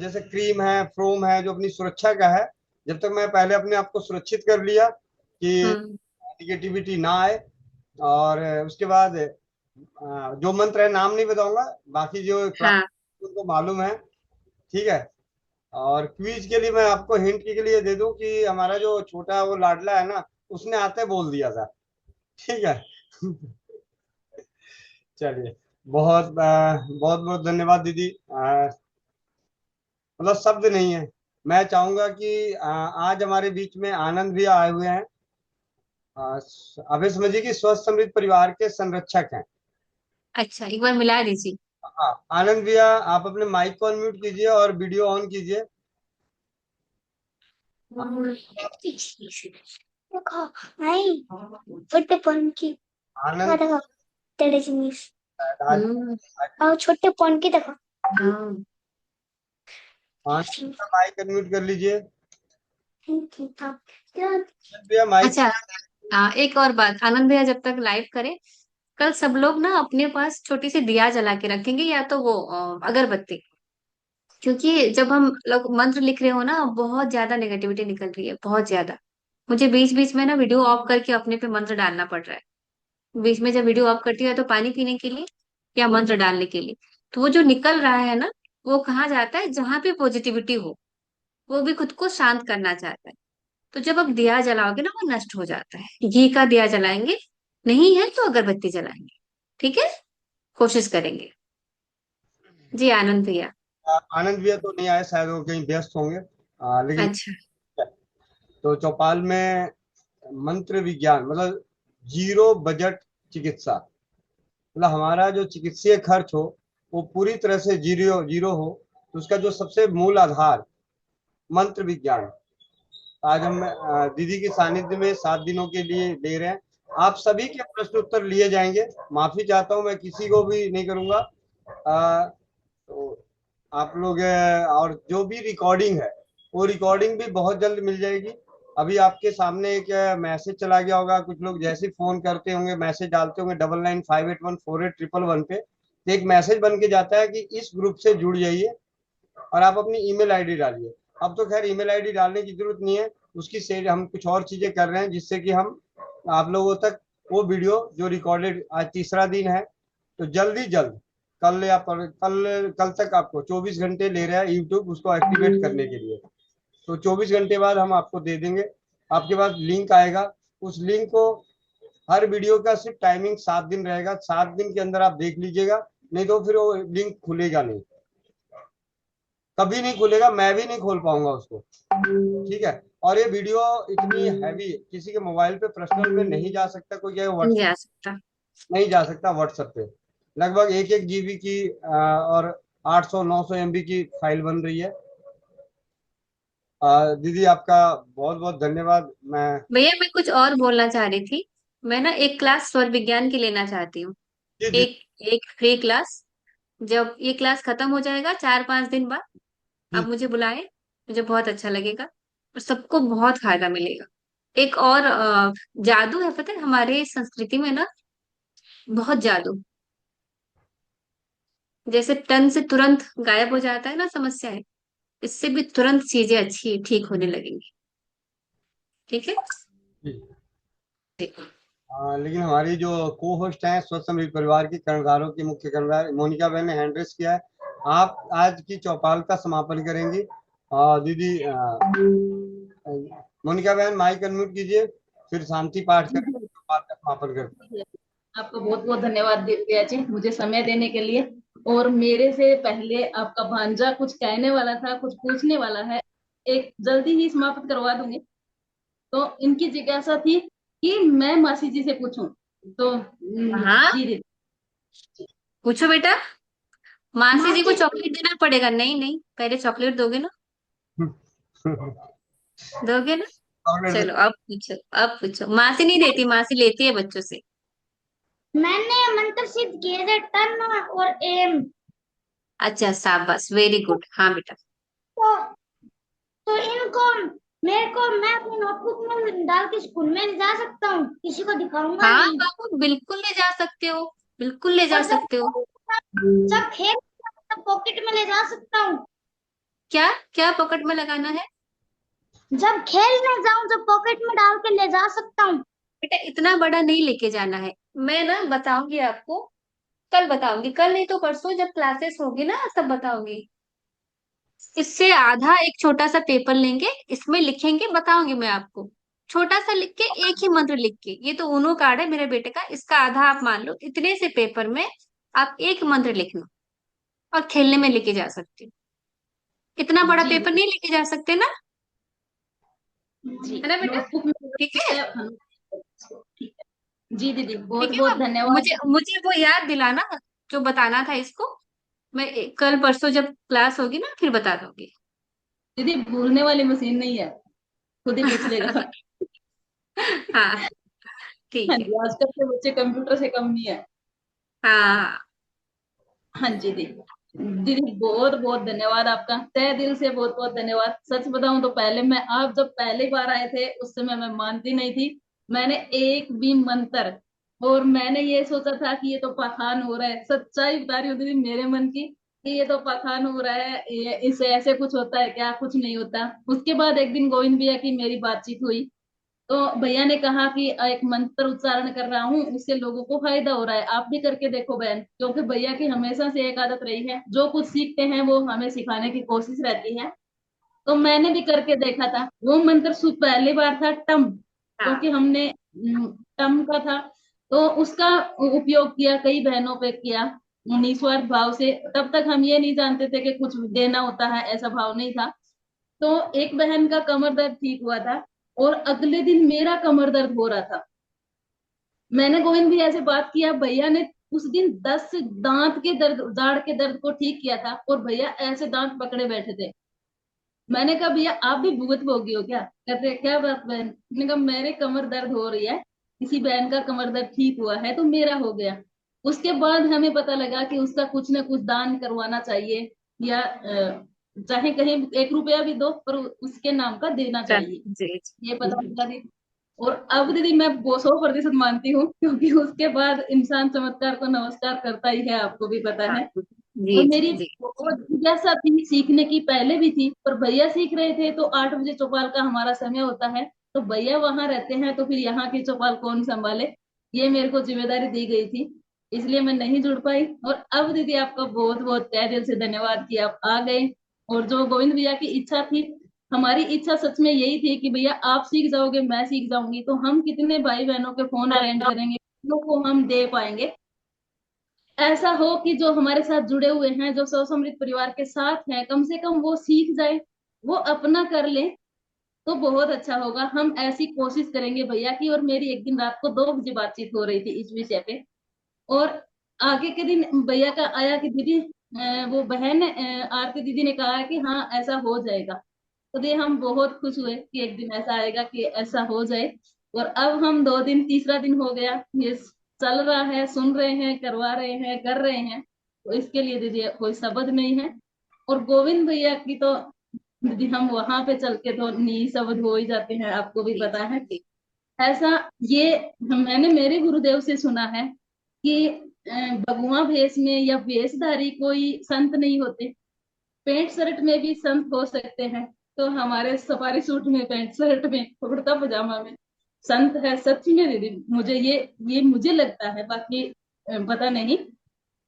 जैसे क्रीम है, फ्रोम है, जो अपनी सुरक्षा का है, जब तक मैं पहले अपने आप को सुरक्षित कर लिया कि हम्म। निगेटिविटी ना आए। और उसके बाद जो मंत्र है नाम नहीं बताऊंगा, बाकी जो क्लास हाँ उनको मालूम है। ठीक है। और क्विज के लिए मैं आपको हिंट के लिए दे दूं कि हमारा जो छोटा वो लाडला है ना, उसने आते बोल दिया था। ठीक है। चलिए, बहुत बहुत धन्यवाद दीदी। मतलब शब्द नहीं है। मैं चाहूंगा कि आज हमारे बीच में आनंद भी आए हुए हैं। अभी समझिए कि स्वस्थ समृद्ध परिवार के संरक्षक हैं। अच्छा, एक बार मिला दीजिए। हाँ, आनंद भैया, आप अपने माइक को अनम्यूट कीजिए और वीडियो ऑन कीजिए। देखो, नहीं छोटे फोन की, हाँ आनंद, देखो, तेरे जिनिस, आज और छोटे फोन की देखो। हाँ। आनंद का माइक अनम्यूट कर लीजिए। क्या? आनंद भैया माइक। अच्छा, एक और बात, आनंद भैया जब तक लाइव करे, कल सब लोग ना अपने पास छोटी सी दिया जला के रखेंगे, या तो वो अगरबत्ती। क्योंकि जब हम लोग मंत्र लिख रहे हो ना, बहुत ज्यादा नेगेटिविटी निकल रही है, बहुत ज्यादा। मुझे बीच बीच में ना वीडियो ऑफ करके अपने पे मंत्र डालना पड़ रहा है। बीच में जब वीडियो ऑफ करती है तो पानी पीने के लिए या मंत्र डालने के लिए, तो वो जो निकल रहा है ना, वो कहाँ जाता है, जहां पे पॉजिटिविटी हो। वो भी खुद को शांत करना चाहता है। तो जब आप दिया जलाओगे ना, वो नष्ट हो जाता है। घी का दिया जलाएंगे, नहीं है तो अगरबत्ती जलाएंगे। ठीक है, कोशिश करेंगे। जी आनंद भैया। आनंद भैया तो नहीं आए, शायद वो कहीं व्यस्त होंगे। लेकिन अच्छा। तो चौपाल में मंत्र विज्ञान मतलब जीरो बजट चिकित्सा, मतलब हमारा जो चिकित्सीय खर्च हो वो पूरी तरह से जीरो जीरो हो, तो उसका जो सबसे मूल आधार मंत्र विज्ञान, आज हम दीदी के सानिध्य में 7 दिनों के लिए ले रहे हैं। आप सभी के प्रश्न उत्तर लिए जाएंगे। माफी चाहता हूं, मैं किसी को भी नहीं करूंगा। तो आप लोग और जो भी रिकॉर्डिंग है, वो रिकॉर्डिंग भी बहुत जल्द मिल जाएगी। अभी आपके सामने एक मैसेज चला गया होगा, कुछ लोग जैसे फोन करते होंगे, मैसेज डालते होंगे 9958148111 पे, तो एक मैसेज बन के जाता है कि इस ग्रुप से जुड़ जाइए। और आप अपनी ईमेल आईडी डालिए। अब तो खैर ईमेल आईडी डालने की जरूरत नहीं है, उसकी से हम कुछ और चीजें कर रहे हैं जिससे कि हम आप लोगों तक वो वीडियो जो रिकॉर्डेड, आज तीसरा दिन है तो जल्द ही जल्द कल या कल तक आपको 24 घंटे ले रहा है यूट्यूब उसको एक्टिवेट करने के लिए। तो 24 घंटे बाद हम आपको दे देंगे, आपके पास लिंक आएगा। उस लिंक को, हर वीडियो का सिर्फ टाइमिंग 7 दिन रहेगा, 7 दिन के अंदर आप देख लीजिएगा, नहीं तो फिर वो लिंक खुलेगा नहीं, कभी नहीं खुलेगा, मैं भी नहीं खोल पाऊंगा उसको, ठीक है। और ये वीडियो इतनी हैवी किसी के मोबाइल पे पर्सनल पे नहीं जा सकता, कोई क्या नहीं व्हाट्सएप जा सकता। नहीं जा सकता, व्हाट्सएप पे लगभग 1-1 GB की और 800-900 MB की फाइल बन रही है। दीदी आपका बहुत बहुत धन्यवाद। मैं भैया मैं कुछ और बोलना चाह रही थी। मैं ना एक क्लास स्वर विज्ञान की लेना चाहती हूँ। जी जी एक एक फ्री क्लास। जब ये क्लास खत्म हो जाएगा 4-5 दिन बाद, जी आप मुझे बुलाएं, मुझे बहुत अच्छा लगेगा और सबको बहुत फायदा मिलेगा। एक और जादू है, पता है हमारे संस्कृति में ना, बहुत जादू। जैसे टन से तुरंत गायब हो जाता है ना समस्याएं, इससे भी तुरंत चीजें अच्छी ठीक होने लगेंगी। ठीक है। जी। ठीक। लेकिन हमारी जो को होस्ट हैं स्वस्थ समृद्ध परिवार की कर्णधारों की मुख्य कर्णधार मोनिका बहन ने हैंड रेस किया है। आप आज की चौपाल का समापन करेंगी। दीदी मोनिका बहन माइक अनम्यूट कीजिए, फिर शांति पाठ करें, चौपाल का समापन करते आपका बहुत बहुत धन्यवाद दिव्या जी, मुझे समय देने के लिए। और मेरे से पहले आपका भांजा कुछ कहने वाला था, कुछ पूछने वाला है, एक जल्दी ही समाप्त करवा दूंगी। तो इनकी जिज्ञासा थी कि मैं मासी जी से पूछूं, तो हाँ, जी दीदी। पूछो बेटा। मासी जी को मासी चॉकलेट देना पड़ेगा? नहीं नहीं, पहले चॉकलेट दोगे ना? हैं। दोगे ना? और चलो अब पूछो, अब पूछो। मासी नहीं देती, मासी लेती है बच्चों से। मैंने मंत्र सिद्ध किए थे टर्न और एम। अच्छा शाबाश, वेरी गुड। हाँ बेटा। तो तो इनको मेरे को मैं अपनी नोटबुक में डाल के स्कूल में ले जा सकता हूँ, किसी को दिखाऊंगा हाँ नहीं। बाबू, बिल्कुल ले जा सकते हो, बिल्कुल ले जा और सकते हो। जब खेल तब पॉकेट में ले जा सकता हूँ। क्या क्या पॉकेट में लगाना है? जब खेलने जाऊं जब पॉकेट में डाल के ले जा सकता हूँ। बेटा इतना बड़ा नहीं लेके जाना है। मैं ना बताऊंगी आपको, कल बताऊंगी, कल नहीं तो परसों जब क्लासेस होगी ना तब बताऊंगी। इससे आधा एक छोटा सा पेपर लेंगे, इसमें लिखेंगे, बताऊंगी मैं आपको। छोटा सा लिख के, एक ही मंत्र लिख के, ये तो उनो कार्ड है मेरे बेटे का, इसका आधा आप मान लो, इतने से पेपर में आप एक मंत्र लिखना और खेलने में लेके जा सकते हो। इतना बड़ा जी पेपर नहीं लेके जा सकते ना, जी, है ना बेटा? नोटबुक में ठीक है। ठीक है जी दीदी, बहुत ठीक है बहुत बाबू, धन्यवाद। मुझे मुझे वो याद दिलाना जो बताना था इसको। मैं कल परसों जब क्लास होगी ना फिर बता दूंगी। दीदी भूलने वाली मशीन नहीं है, खुद ही पूछ लेगा। हाँ हाँ ठीक है। जी, आजकल के बच्चे कंप्यूटर से कम नहीं है। हाँ हाँ जी दीदी, दीदी बहुत बहुत धन्यवाद आपका, तहे दिल से बहुत बहुत धन्यवाद। सच बताऊं तो पहले मैं, आप जब पहली बार आए थे उस समय मैं मानती नहीं थी। मैंने एक भी मंत्र, और मैंने ये सोचा था कि ये तो पाखंड हो रहा है। सच्चाई बता रही हूँ दीदी मेरे मन की, कि ये तो पाखंड हो रहा है, ये इससे ऐसे कुछ होता है क्या? कुछ नहीं होता। उसके बाद एक दिन गोविंद भैया की मेरी बातचीत हुई, तो भैया ने कहा कि एक मंत्र उच्चारण कर रहा हूँ, उससे लोगों को फायदा हो रहा है, आप भी करके देखो बहन। क्योंकि भैया की हमेशा से एक आदत रही है, जो कुछ सीखते हैं वो हमें सिखाने की कोशिश रहती है। तो मैंने भी करके देखा था। वो मंत्र पहली बार था टम, हाँ। क्योंकि हमने टम का था, तो उसका उपयोग किया, कई बहनों पे किया निस्वार्थ भाव से। तब तक हम ये नहीं जानते थे कि कुछ देना होता है, ऐसा भाव नहीं था। तो एक बहन का कमर दर्द ठीक हुआ था, और अगले दिन मेरा कमर दर्द हो रहा था। मैंने गोविंद भैया से बात किया, भैया ने उस दिन 10 दांत के दर्द, जाड़ के दर्द को ठीक किया था, और भैया ऐसे दांत पकड़े बैठे थे। मैंने कहा भैया आप भी भूत भोगी हो क्या? कहते क्या बात बहन? मैंने कहा मेरे कमर दर्द हो रही है, किसी बहन का कमर दर्द ठीक हुआ है तो मेरा हो गया। उसके बाद हमें पता लगा कि उसका कुछ ना कुछ दान करवाना चाहिए, या चाहे कहीं 1 रुपया भी दो पर उसके नाम का देना चल चाहिए, जी जी। ये पता लगा दीदी। और अब दीदी मैं वो 100% मानती हूँ, क्योंकि उसके बाद इंसान चमत्कार को नमस्कार करता ही है, आपको भी पता हाँ है। जी और जी मेरी जी। बहुत जिज्ञासा थी सीखने की, पहले भी थी, पर भैया सीख रहे थे तो 8 बजे चौपाल का हमारा समय होता है, तो भैया वहां रहते हैं तो फिर यहाँ की चौपाल कौन संभाले, ये मेरे को जिम्मेदारी दी गई थी, इसलिए मैं नहीं जुड़ पाई। और अब दीदी आपका बहुत बहुत तहे दिल से धन्यवाद कि आप आ गए। और जो गोविंद भैया की इच्छा थी, हमारी इच्छा सच में यही थी कि भैया आप सीख जाओगे, मैं सीख जाऊंगी, तो हम कितने भाई बहनों के फोन अटेंड करेंगे, लोग को हम दे पाएंगे। ऐसा हो कि जो हमारे साथ जुड़े हुए हैं, जो सौ समृद्ध परिवार के साथ हैं, कम से कम वो सीख जाए, वो अपना कर ले, तो बहुत अच्छा होगा। हम ऐसी कोशिश करेंगे भैया की। और मेरी एक दिन रात को 2 बजे बातचीत हो रही थी इस विषय पे, और आगे के दिन भैया का आया कि दीदी वो बहन आरती दीदी ने कहा है कि हाँ ऐसा हो जाएगा। तो ये हम बहुत खुश हुए कि एक दिन ऐसा आएगा कि ऐसा हो जाए। और अब हम 2 दिन, तीसरा दिन हो गया, ये चल रहा है, सुन रहे हैं, करवा रहे हैं, कर रहे हैं, तो इसके लिए दीदी कोई शब्द नहीं है। और गोविंद भैया की तो दीदी हम वहां पे चल के तो नी शब्द हो ही जाते हैं, आपको भी जी पता है। जी ऐसा ये मैंने मेरे गुरुदेव से सुना है कि भगवा भेष में या भेषधारी कोई संत नहीं होते, पैंट शर्ट में भी संत हो सकते हैं। तो हमारे सफारी सूट में, पैंट शर्ट में, कुर्ता पजामा में संत है सच में दीदी। मुझे ये मुझे लगता है, बाकी पता नहीं,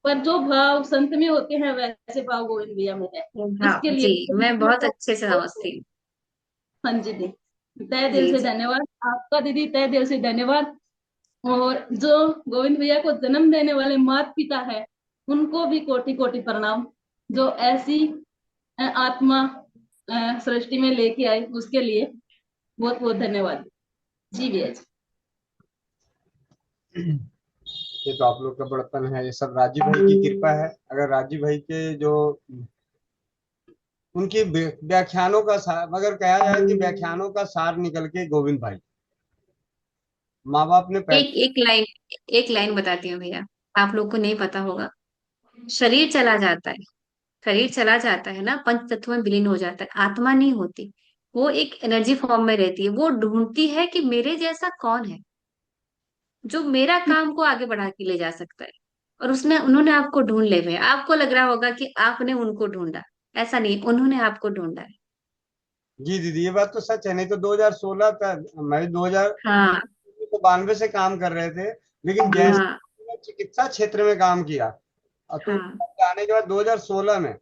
पर जो भाव संत में होते हैं वैसे भाव गोविंद भैया में है। हाँ इसके लिए जी, गोविंद मैं भैया बहुत को अच्छे से समझती हूँ। हाँ जी दी, तहे दिल जी से जी धन्यवाद आपका दीदी, तहे दिल से धन्यवाद। और जो गोविंद भैया को जन्म देने वाले माता पिता है, उनको भी कोटि कोटि प्रणाम, जो ऐसी आत्मा सृष्टि में लेके आई, उसके लिए बहुत बहुत धन्यवाद। जी भैया जी। ये तो आप लोग का बड़पन है, ये सब राजीव भाई की कृपा है। अगर राजीव भाई के जो उनकी व्याख्यानों का सार, अगर कहा जाए कि व्याख्यानों का सार निकल के गोविंद भाई, माँ बाप ने एक पहले। एक लाइन बताती हूँ भैया, आप लोग को नहीं पता होगा। शरीर चला जाता है, शरीर चला जाता है ना, पंच तत्व में विलीन हो जाता है, आत्मा नहीं होती। वो एक एनर्जी फॉर्म में रहती है, वो ढूंढती है कि मेरे जैसा कौन है जो मेरा काम को आगे बढ़ा के ले जा सकता है। और उसने उन्होंने आपको ढूंढ ले हुए हैं। आपको लग रहा होगा कि आपने उनको ढूंढा, ऐसा नहीं, उन्होंने आपको ढूंढा है। जी दीदी, ये बात तो सच है। नहीं तो 2016 तक, मैं 2092 हाँ से काम कर रहे थे, लेकिन जैसे हाँ मैंने चिकित्सा क्षेत्र में काम किया, तो हाँ जाने के बाद 2016 में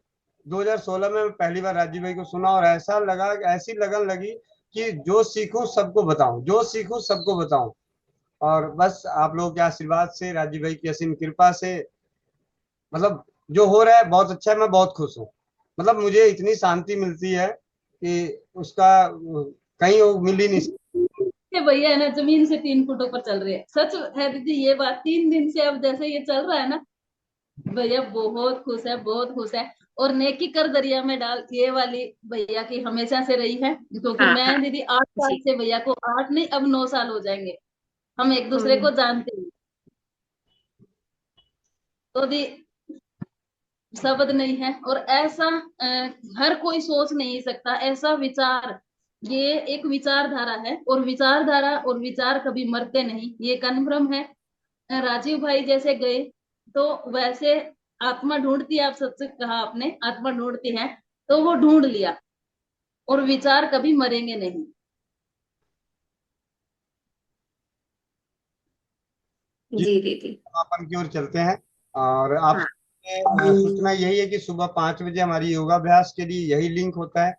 मैं पहली बार राजीव भाई को सुना, और ऐसा लगा, ऐसी लगन लगी कि जो सीखूं सबको बताऊं, जो सीखूं सबको बताऊं। और बस आप लोगों के आशीर्वाद से, राजीव भाई की असीम कृपा से, मतलब जो हो रहा है बहुत अच्छा है। मैं बहुत खुश हूँ। मतलब मुझे इतनी शांति मिलती है कि उसका कहीं वो मिल ही नहीं सकता। ये भैया है ना, जमीन से 3 फुट ऊपर चल रही है, सच है दीदी ये बात। 3 दिन से अब जैसे ये चल रहा है ना, भैया बहुत खुश है, बहुत खुश है। और नेकी कर दरिया में डाल, ये वाली भैया की हमेशा से रही है, क्योंकि हाँ हाँ मैं दीदी 8 साल जी। से भैया को, 8 नहीं अब 9 साल हो जाएंगे, हम एक दूसरे हम्म, को जानते हैं। तो दी शब्द नहीं है। और ऐसा अ, हर कोई सोच नहीं सकता ऐसा विचार। ये एक विचारधारा है, और विचारधारा और विचार कभी मरते नहीं, ये कन्फर्म है। राजीव भाई जैसे गए, तो वैसे आत्मा ढूंढती है, आप सच कहा आपने, आत्मा ढूंढती है, तो वो ढूंढ लिया, और विचार कभी मरेंगे नहीं। जी, जी दीदी। समापन की ओर चलते हैं। और आप हाँ सूचना यही है कि सुबह 5 बजे हमारी योगाभ्यास के लिए यही लिंक होता है।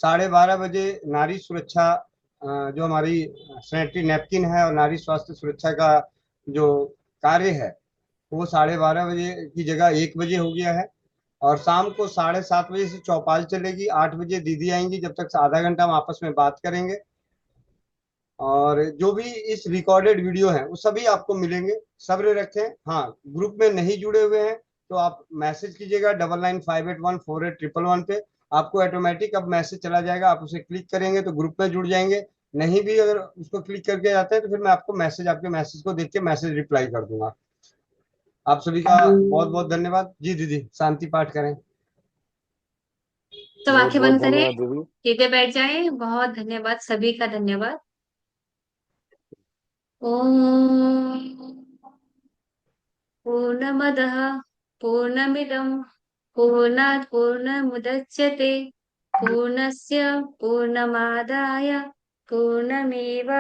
12:30 बजे नारी सुरक्षा, जो हमारी सैनिटरी नैपकिन है और नारी स्वास्थ्य सुरक्षा का जो कार्य है, वो 12:30 बजे की जगह 1 बजे हो गया है। और शाम को 7:30 बजे से चौपाल चलेगी। 8 बजे दीदी आएंगी, जब तक आधा घंटा हम आपस में बात करेंगे। और जो भी इस रिकॉर्डेड वीडियो है वो सभी आपको मिलेंगे। सब्र रखें। हाँ, ग्रुप में नहीं जुड़े हुए हैं तो आप मैसेज कीजिएगा 9958148111 पे। आपको ऑटोमेटिक अब मैसेज चला जाएगा, आप उसे क्लिक करेंगे तो ग्रुप में जुड़ जाएंगे। नहीं भी अगर उसको क्लिक करके जाते हैं तो फिर मैं आपको मैसेज, आपके मैसेज को देख के मैसेज रिप्लाई कर दूंगा। आप सभी का बहुत बहुत धन्यवाद। जी दीदी, शांति पाठ करें। सब बहुत आंखें बहुत बंद करें, धन्यवाद दीदी। सीधे बैठ जाएं। बहुत धन्यवाद, सभी का धन्यवाद। ओम पूर्णमदः पूर्णमिदं पूर्णात् पूर्णमुदच्यते पूर्णस्य पूर्णमादाय पूर्णमेवावशिष्यते।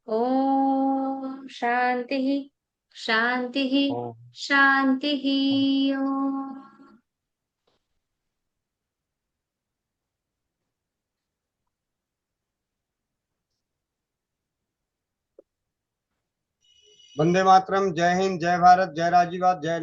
ओम शांति शांति ओम। शांति। ओम। वंदे मातरम। जय हिंद, जय भारत, जय राजीवाद, जय